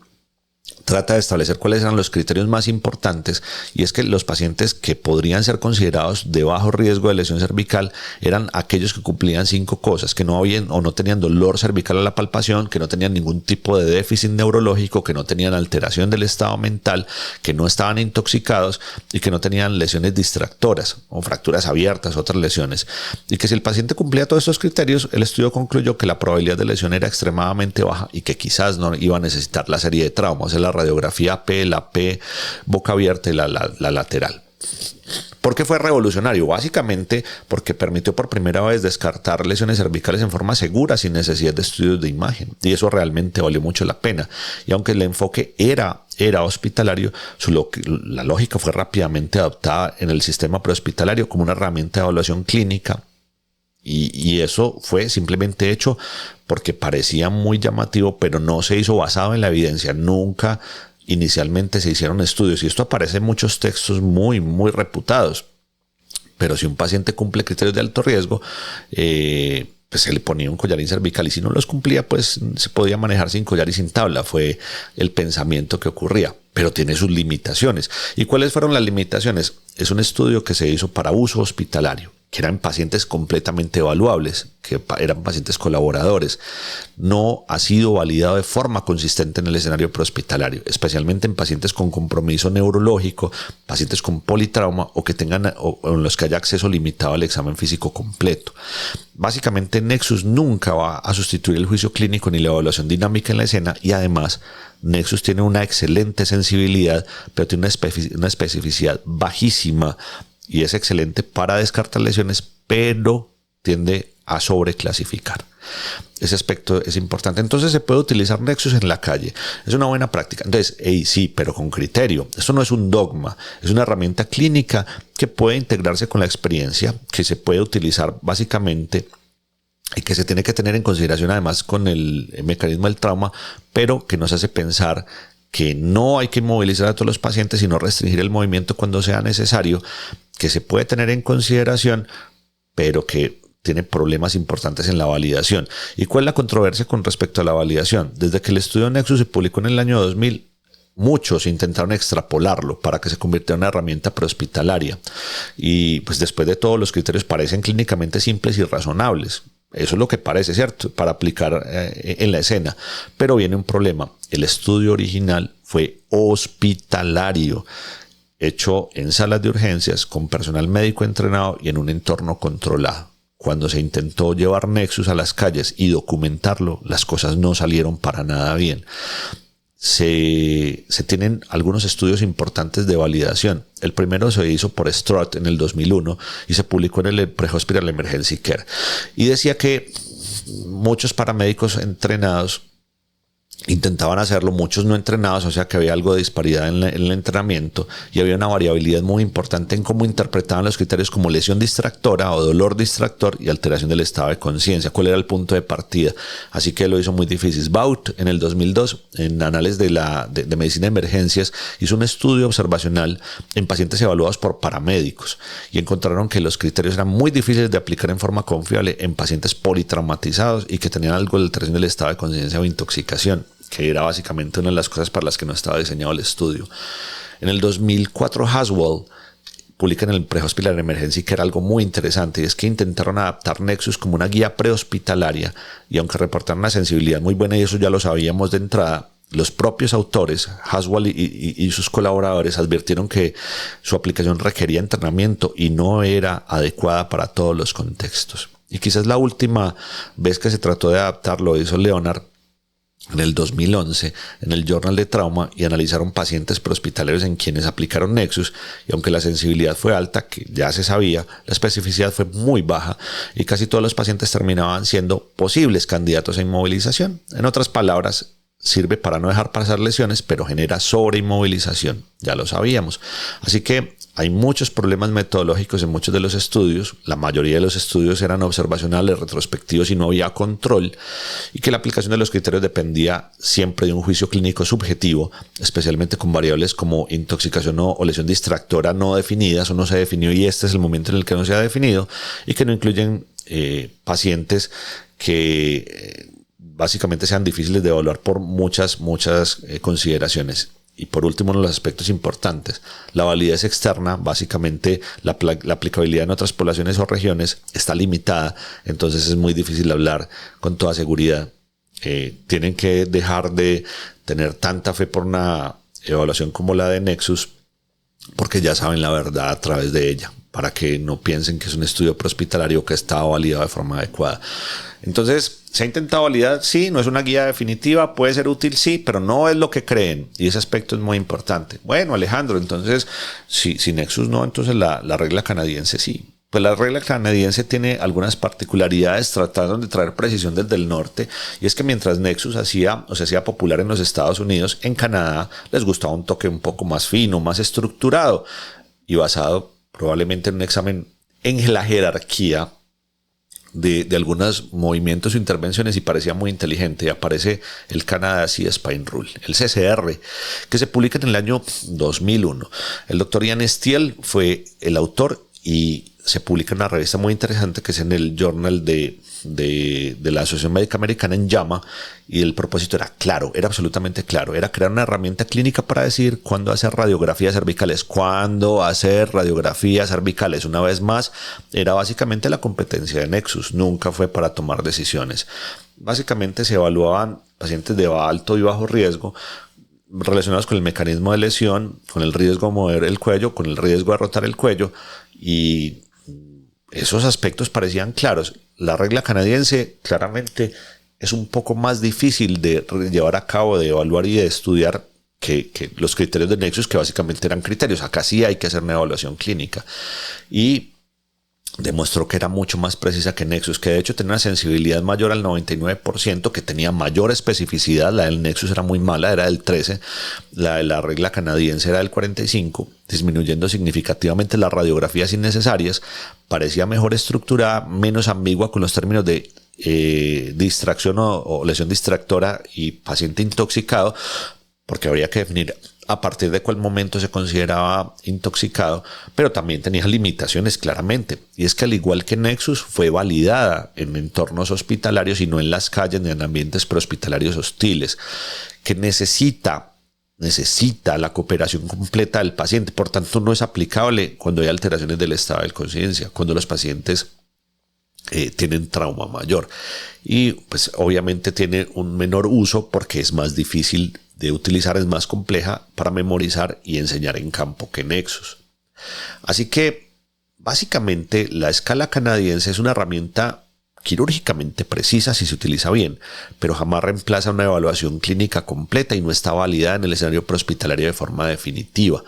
trata de establecer cuáles eran los criterios más importantes, y es que los pacientes que podrían ser considerados de bajo riesgo de lesión cervical eran aquellos que cumplían 5 cosas: que no habían o no tenían dolor cervical a la palpación, que no tenían ningún tipo de déficit neurológico, que no tenían alteración del estado mental, que no estaban intoxicados y que no tenían lesiones distractoras o fracturas abiertas, otras lesiones. Y que si el paciente cumplía todos estos criterios, el estudio concluyó que la probabilidad de lesión era extremadamente baja y que quizás no iba a necesitar la serie de traumas, la radiografía P, la P boca abierta y la lateral. ¿Por qué fue revolucionario? Básicamente porque permitió por primera vez descartar lesiones cervicales en forma segura sin necesidad de estudios de imagen, y eso realmente valió mucho la pena. Y aunque el enfoque era hospitalario, la lógica fue rápidamente adoptada en el sistema prehospitalario como una herramienta de evaluación clínica. Y eso fue simplemente hecho porque parecía muy llamativo, pero no se hizo basado en la evidencia. Nunca inicialmente se hicieron estudios, y esto aparece en muchos textos muy, muy reputados. Pero si un paciente cumple criterios de alto riesgo, pues se le ponía un collarín cervical, y si no los cumplía, pues se podía manejar sin collar y sin tabla. Fue el pensamiento que ocurría, pero tiene sus limitaciones. ¿Y cuáles fueron las limitaciones? Es un estudio que se hizo para uso hospitalario, que eran pacientes completamente evaluables, que eran pacientes colaboradores. No ha sido validado de forma consistente en el escenario prehospitalario, especialmente en pacientes con compromiso neurológico, pacientes con politrauma o que tengan o en los que haya acceso limitado al examen físico completo. Básicamente, Nexus nunca va a sustituir el juicio clínico ni la evaluación dinámica en la escena, y además Nexus tiene una excelente sensibilidad, pero tiene una especificidad bajísima, y es excelente para descartar lesiones, pero tiende a sobreclasificar. Ese aspecto es importante. Entonces se puede utilizar Nexus en la calle. Es una buena práctica. Entonces, sí, pero con criterio. Esto no es un dogma. Es una herramienta clínica que puede integrarse con la experiencia, que se puede utilizar básicamente y que se tiene que tener en consideración además con el mecanismo del trauma, pero que nos hace pensar que no hay que inmovilizar a todos los pacientes, sino restringir el movimiento cuando sea necesario, que se puede tener en consideración, pero que tiene problemas importantes en la validación. ¿Y cuál es la controversia con respecto a la validación? Desde que el estudio Nexus se publicó en el año 2000, muchos intentaron extrapolarlo para que se convirtiera en una herramienta prehospitalaria. Y pues después de todo, los criterios parecen clínicamente simples y razonables. Eso es lo que parece, ¿cierto?, para aplicar en la escena. Pero viene un problema. El estudio original fue hospitalario, hecho en salas de urgencias con personal médico entrenado y en un entorno controlado. Cuando se intentó llevar Nexus a las calles y documentarlo, las cosas no salieron para nada bien. Se tienen algunos estudios importantes de validación. El primero se hizo por Strutt en el 2001 y se publicó en el Pre-Hospital Emergency Care. Y decía que muchos paramédicos entrenados intentaban hacerlo, muchos no entrenados, o sea que había algo de disparidad en el entrenamiento, y había una variabilidad muy importante en cómo interpretaban los criterios como lesión distractora o dolor distractor y alteración del estado de conciencia. ¿Cuál era el punto de partida? Así que lo hizo muy difícil. Baut, en el 2002, en Anales de Medicina de Emergencias, hizo un estudio observacional en pacientes evaluados por paramédicos y encontraron que los criterios eran muy difíciles de aplicar en forma confiable en pacientes politraumatizados y que tenían algo de alteración del estado de conciencia o intoxicación, que era básicamente una de las cosas para las que no estaba diseñado el estudio. En el 2004, Haswell publica en el Pre-Hospital Emergency que era algo muy interesante, y es que intentaron adaptar Nexus como una guía prehospitalaria, y aunque reportaron una sensibilidad muy buena, y eso ya lo sabíamos de entrada, los propios autores, Haswell y sus colaboradores, advirtieron que su aplicación requería entrenamiento y no era adecuada para todos los contextos. Y quizás la última vez que se trató de adaptarlo hizo Leonard en el 2011 en el Journal de Trauma, y analizaron pacientes prehospitalarios en quienes aplicaron Nexus, y aunque la sensibilidad fue alta, que ya se sabía, la especificidad fue muy baja y casi todos los pacientes terminaban siendo posibles candidatos a inmovilización. En otras palabras, sirve para no dejar pasar lesiones, pero genera sobreinmovilización, ya lo sabíamos. Así que hay muchos problemas metodológicos en muchos de los estudios. La mayoría de los estudios eran observacionales, retrospectivos y no había control, y que la aplicación de los criterios dependía siempre de un juicio clínico subjetivo, especialmente con variables como intoxicación o lesión distractora no definidas o no se definió, y este es el momento en el que no se ha definido, y que no incluyen pacientes que básicamente sean difíciles de evaluar por muchas consideraciones. Y por último, uno de los aspectos importantes, la validez externa, básicamente la aplicabilidad en otras poblaciones o regiones está limitada, entonces es muy difícil hablar con toda seguridad. Tienen que dejar de tener tanta fe por una evaluación como la de Nexus, porque ya saben la verdad a través de ella, para que no piensen que es un estudio prehospitalario que está validado de forma adecuada. Entonces, ¿se ha intentado validar? Sí, no es una guía definitiva, puede ser útil, sí, pero no es lo que creen, y ese aspecto es muy importante. Bueno, Alejandro, entonces, si Nexus no, entonces la regla canadiense sí. Pues la regla canadiense tiene algunas particularidades, tratando de traer precisión desde el norte, y es que mientras Nexus se hacía popular en los Estados Unidos, en Canadá les gustaba un toque un poco más fino, más estructurado, y basado probablemente en un examen en la jerarquía de algunos movimientos o intervenciones, y parecía muy inteligente. Y aparece el Canada Spine Rule, el CCR, que se publica en el año 2001. El doctor Ian Steele fue el autor y se publica en una revista muy interesante que es en el Journal de la Asociación Médica Americana, en JAMA, y el propósito era claro, era absolutamente claro, era crear una herramienta clínica para decir cuándo hacer radiografías cervicales, Una vez más, era básicamente la competencia de Nexus, nunca fue para tomar decisiones. Básicamente se evaluaban pacientes de alto y bajo riesgo relacionados con el mecanismo de lesión, con el riesgo de mover el cuello, con el riesgo de rotar el cuello, y esos aspectos parecían claros. La regla canadiense claramente es un poco más difícil de llevar a cabo, de evaluar y de estudiar que los criterios de Nexus, que básicamente eran criterios. Acá sí hay que hacer una evaluación clínica. Y demostró que era mucho más precisa que Nexus, que de hecho tenía una sensibilidad mayor al 99%, que tenía mayor especificidad. La del Nexus era muy mala, era del 13%, la de la regla canadiense era del 45%, disminuyendo significativamente las radiografías innecesarias, parecía mejor estructurada, menos ambigua con los términos de distracción o lesión distractora y paciente intoxicado, porque habría que definir a partir de cuál momento se consideraba intoxicado, pero también tenía limitaciones claramente. Y es que al igual que Nexus, fue validada en entornos hospitalarios y no en las calles ni en ambientes prehospitalarios hostiles, que necesita la cooperación completa del paciente. Por tanto, no es aplicable cuando hay alteraciones del estado de conciencia, cuando los pacientes tienen trauma mayor. Y pues obviamente tiene un menor uso porque es más difícil de utilizar, es más compleja para memorizar y enseñar en campo que Nexus. Así que básicamente la escala canadiense es una herramienta quirúrgicamente precisa si se utiliza bien, pero jamás reemplaza una evaluación clínica completa y no está validada en el escenario prehospitalario de forma definitiva.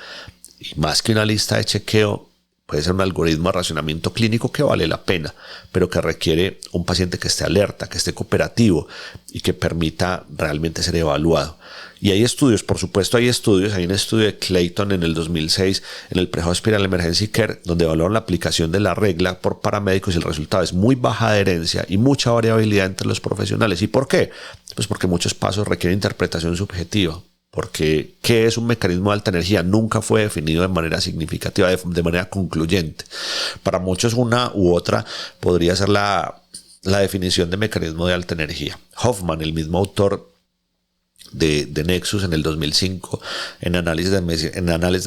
Y más que una lista de chequeo, puede ser un algoritmo de racionamiento clínico que vale la pena, pero que requiere un paciente que esté alerta, que esté cooperativo y que permita realmente ser evaluado. Y hay estudios, por supuesto hay un estudio de Clayton en el 2006 en el Pre-Hospital Emergency Care, donde evaluaron la aplicación de la regla por paramédicos, y el resultado es muy baja adherencia y mucha variabilidad entre los profesionales. ¿Y por qué? Pues porque muchos pasos requieren interpretación subjetiva. Porque ¿qué es un mecanismo de alta energía? Nunca fue definido de manera significativa, de manera concluyente. Para muchos una u otra podría ser la definición de mecanismo de alta energía. Hoffman, el mismo autor de Nexus en el 2005, en análisis de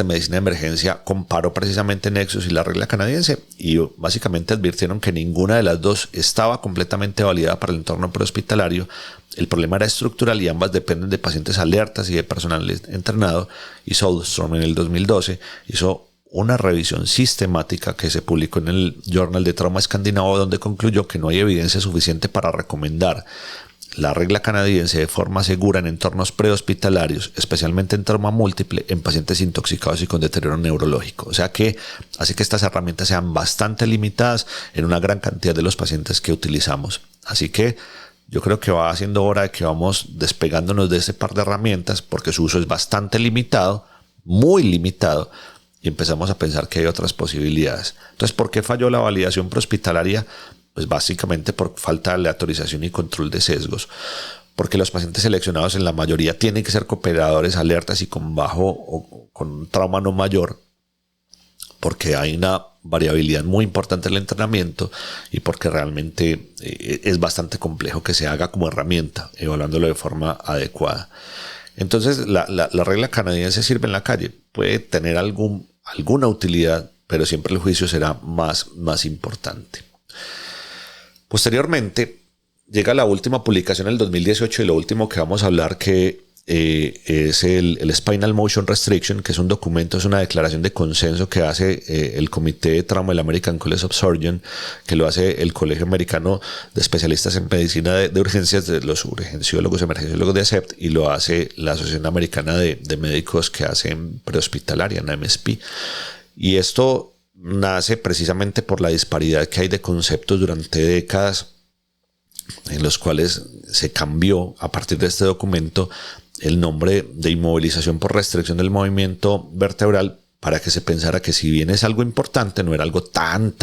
medicina de emergencia, comparó precisamente Nexus y la regla canadiense, y básicamente advirtieron que ninguna de las dos estaba completamente validada para el entorno prehospitalario. El problema era estructural y ambas dependen de pacientes alertas y de personal entrenado. Y Soderstrom en el 2012 hizo una revisión sistemática que se publicó en el Journal de Trauma Escandinavo, donde concluyó que no hay evidencia suficiente para recomendar la regla canadiense de forma segura en entornos prehospitalarios, especialmente en trauma múltiple, en pacientes intoxicados y con deterioro neurológico. O sea que hace que estas herramientas sean bastante limitadas en una gran cantidad de los pacientes que utilizamos. Así que yo creo que va siendo hora de que vamos despegándonos de este par de herramientas porque su uso es bastante limitado, muy limitado, y empezamos a pensar que hay otras posibilidades. Entonces, ¿por qué falló la validación prehospitalaria? Pues básicamente por falta de aleatorización y control de sesgos. Porque los pacientes seleccionados en la mayoría tienen que ser cooperadores alertas y con bajo o con un trauma no mayor, porque hay una variabilidad muy importante en el entrenamiento y porque realmente es bastante complejo que se haga como herramienta, evaluándolo de forma adecuada. Entonces, la regla canadiense sirve en la calle, puede tener alguna utilidad, pero siempre el juicio será más importante. Posteriormente, llega la última publicación en el 2018 y lo último que vamos a hablar que es el Spinal Motion Restriction, que es un documento, es una declaración de consenso que hace el Comité de Trauma del American College of Surgeons, que lo hace el Colegio Americano de Especialistas en Medicina de Urgencias, de los urgenciólogos, emergenciólogos de ACEPT, y lo hace la Asociación Americana de Médicos que hacen prehospitalaria, en MSP. Y esto nace precisamente por la disparidad que hay de conceptos durante décadas, en los cuales se cambió a partir de este documento el nombre de inmovilización por restricción del movimiento vertebral para que se pensara que si bien es algo importante, no era algo tan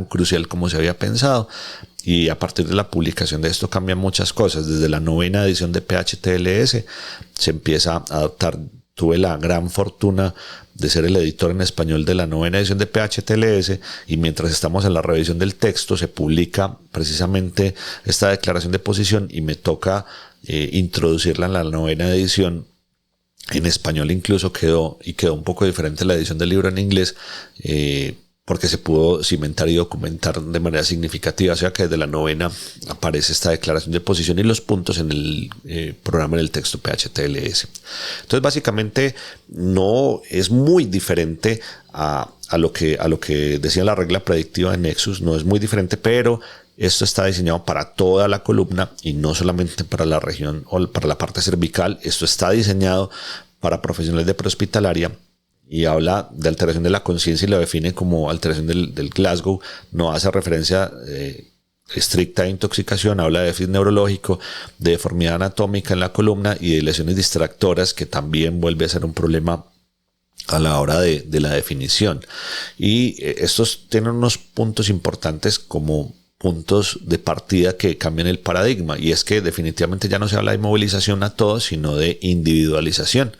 crucial como se había pensado. Y a partir de la publicación de esto cambian muchas cosas. Desde la 9ª edición de PHTLS se empieza a adoptar. Tuve la gran fortuna de ser el editor en español de la 9ª edición de PHTLS, y mientras estamos en la revisión del texto se publica precisamente esta declaración de posición y me toca introducirla en la 9ª edición. En español incluso quedó un poco diferente la edición del libro en inglés, porque se pudo cimentar y documentar de manera significativa. O sea que desde la 9ª aparece esta declaración de posición y los puntos en el programa, en el texto PHTLS. Entonces básicamente no es muy diferente a lo que decía la regla predictiva de Nexus, no es muy diferente, pero esto está diseñado para toda la columna y no solamente para la región o para la parte cervical. Esto está diseñado para profesionales de prehospitalaria y habla de alteración de la conciencia y lo define como alteración del Glasgow. No hace referencia estricta de intoxicación, habla de déficit neurológico, de deformidad anatómica en la columna y de lesiones distractoras, que también vuelve a ser un problema a la hora de la definición. Y estos tienen unos puntos importantes como puntos de partida que cambian el paradigma, y es que definitivamente ya no se habla de inmovilización a todos, sino de individualización.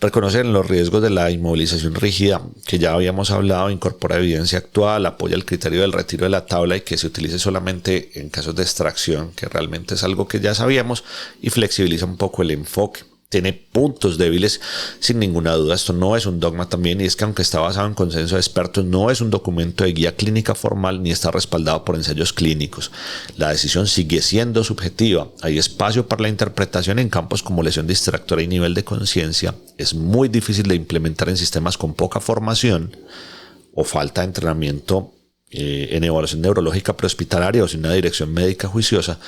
Reconocer los riesgos de la inmovilización rígida, que ya habíamos hablado, incorpora evidencia actual, apoya el criterio del retiro de la tabla y que se utilice solamente en casos de extracción, que realmente es algo que ya sabíamos, y flexibiliza un poco el enfoque. Tiene puntos débiles, sin ninguna duda. Esto no es un dogma también, y es que aunque está basado en consenso de expertos, no es un documento de guía clínica formal ni está respaldado por ensayos clínicos. La decisión sigue siendo subjetiva. Hay espacio para la interpretación en campos como lesión distractora y nivel de conciencia. Es muy difícil de implementar en sistemas con poca formación o falta de entrenamiento en evaluación neurológica prehospitalaria o sin una dirección médica juiciosa,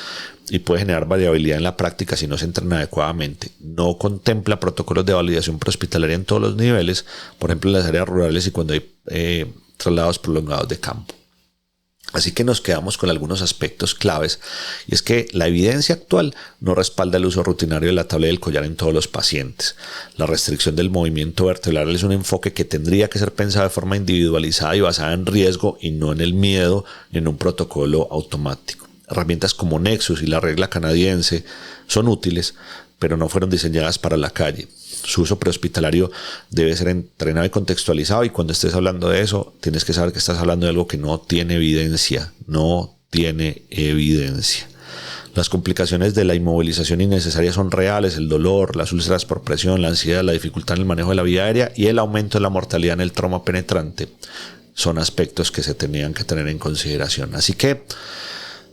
y puede generar variabilidad en la práctica si no se entrena adecuadamente. No contempla protocolos de validación prehospitalaria en todos los niveles, por ejemplo en las áreas rurales y cuando hay traslados prolongados de campo. Así que nos quedamos con algunos aspectos claves, y es que la evidencia actual no respalda el uso rutinario de la tabla del collar en todos los pacientes. La restricción del movimiento vertebral es un enfoque que tendría que ser pensado de forma individualizada y basada en riesgo y no en el miedo ni en un protocolo automático. Herramientas como Nexus y la regla canadiense son útiles, pero no fueron diseñadas para la calle. Su uso prehospitalario debe ser entrenado y contextualizado, y cuando estés hablando de eso, tienes que saber que estás hablando de algo que no tiene evidencia. Las complicaciones de la inmovilización innecesaria son reales: el dolor, las úlceras por presión, la ansiedad, la dificultad en el manejo de la vía aérea y el aumento de la mortalidad en el trauma penetrante. Son aspectos que se tenían que tener en consideración. Así que,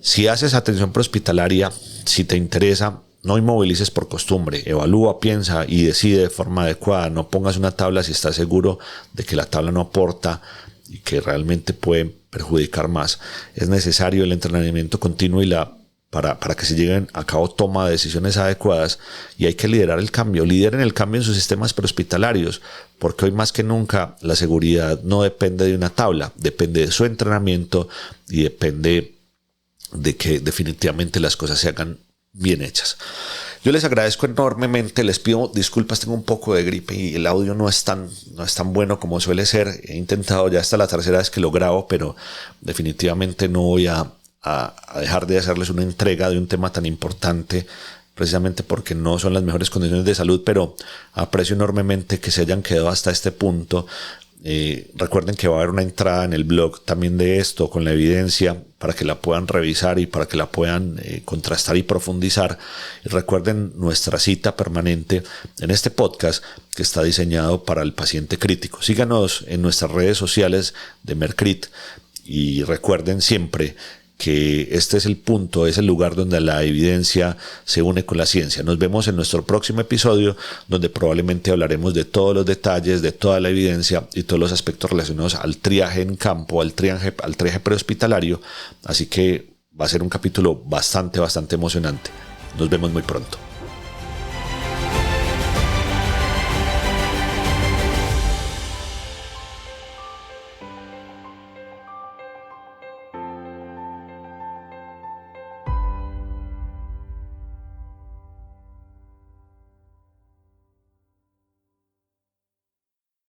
si haces atención prehospitalaria, si te interesa, no inmovilices por costumbre. Evalúa, piensa y decide de forma adecuada. No pongas una tabla si estás seguro de que la tabla no aporta y que realmente puede perjudicar más. Es necesario el entrenamiento continuo y para que se lleguen a cabo toma de decisiones adecuadas, y hay que liderar el cambio. Lideren el cambio en sus sistemas prehospitalarios, porque hoy más que nunca la seguridad no depende de una tabla, depende de su entrenamiento y depende de que definitivamente las cosas se hagan bien hechas. Yo les agradezco enormemente, les pido disculpas, tengo un poco de gripe y el audio no es tan bueno como suele ser. He intentado, ya hasta la tercera vez que lo grabo, pero definitivamente no voy a dejar de hacerles una entrega de un tema tan importante, precisamente porque no son las mejores condiciones de salud, pero aprecio enormemente que se hayan quedado hasta este punto. Recuerden que va a haber una entrada en el blog también de esto con la evidencia para que la puedan revisar y para que la puedan contrastar y profundizar. Y recuerden nuestra cita permanente en este podcast que está diseñado para el paciente crítico. Síganos en nuestras redes sociales de Mercrit y recuerden siempre que este es el punto, es el lugar donde la evidencia se une con la ciencia. Nos vemos en nuestro próximo episodio, donde probablemente hablaremos de todos los detalles, de toda la evidencia y todos los aspectos relacionados al triaje en campo, al triaje prehospitalario. Así que va a ser un capítulo bastante emocionante. Nos vemos muy pronto.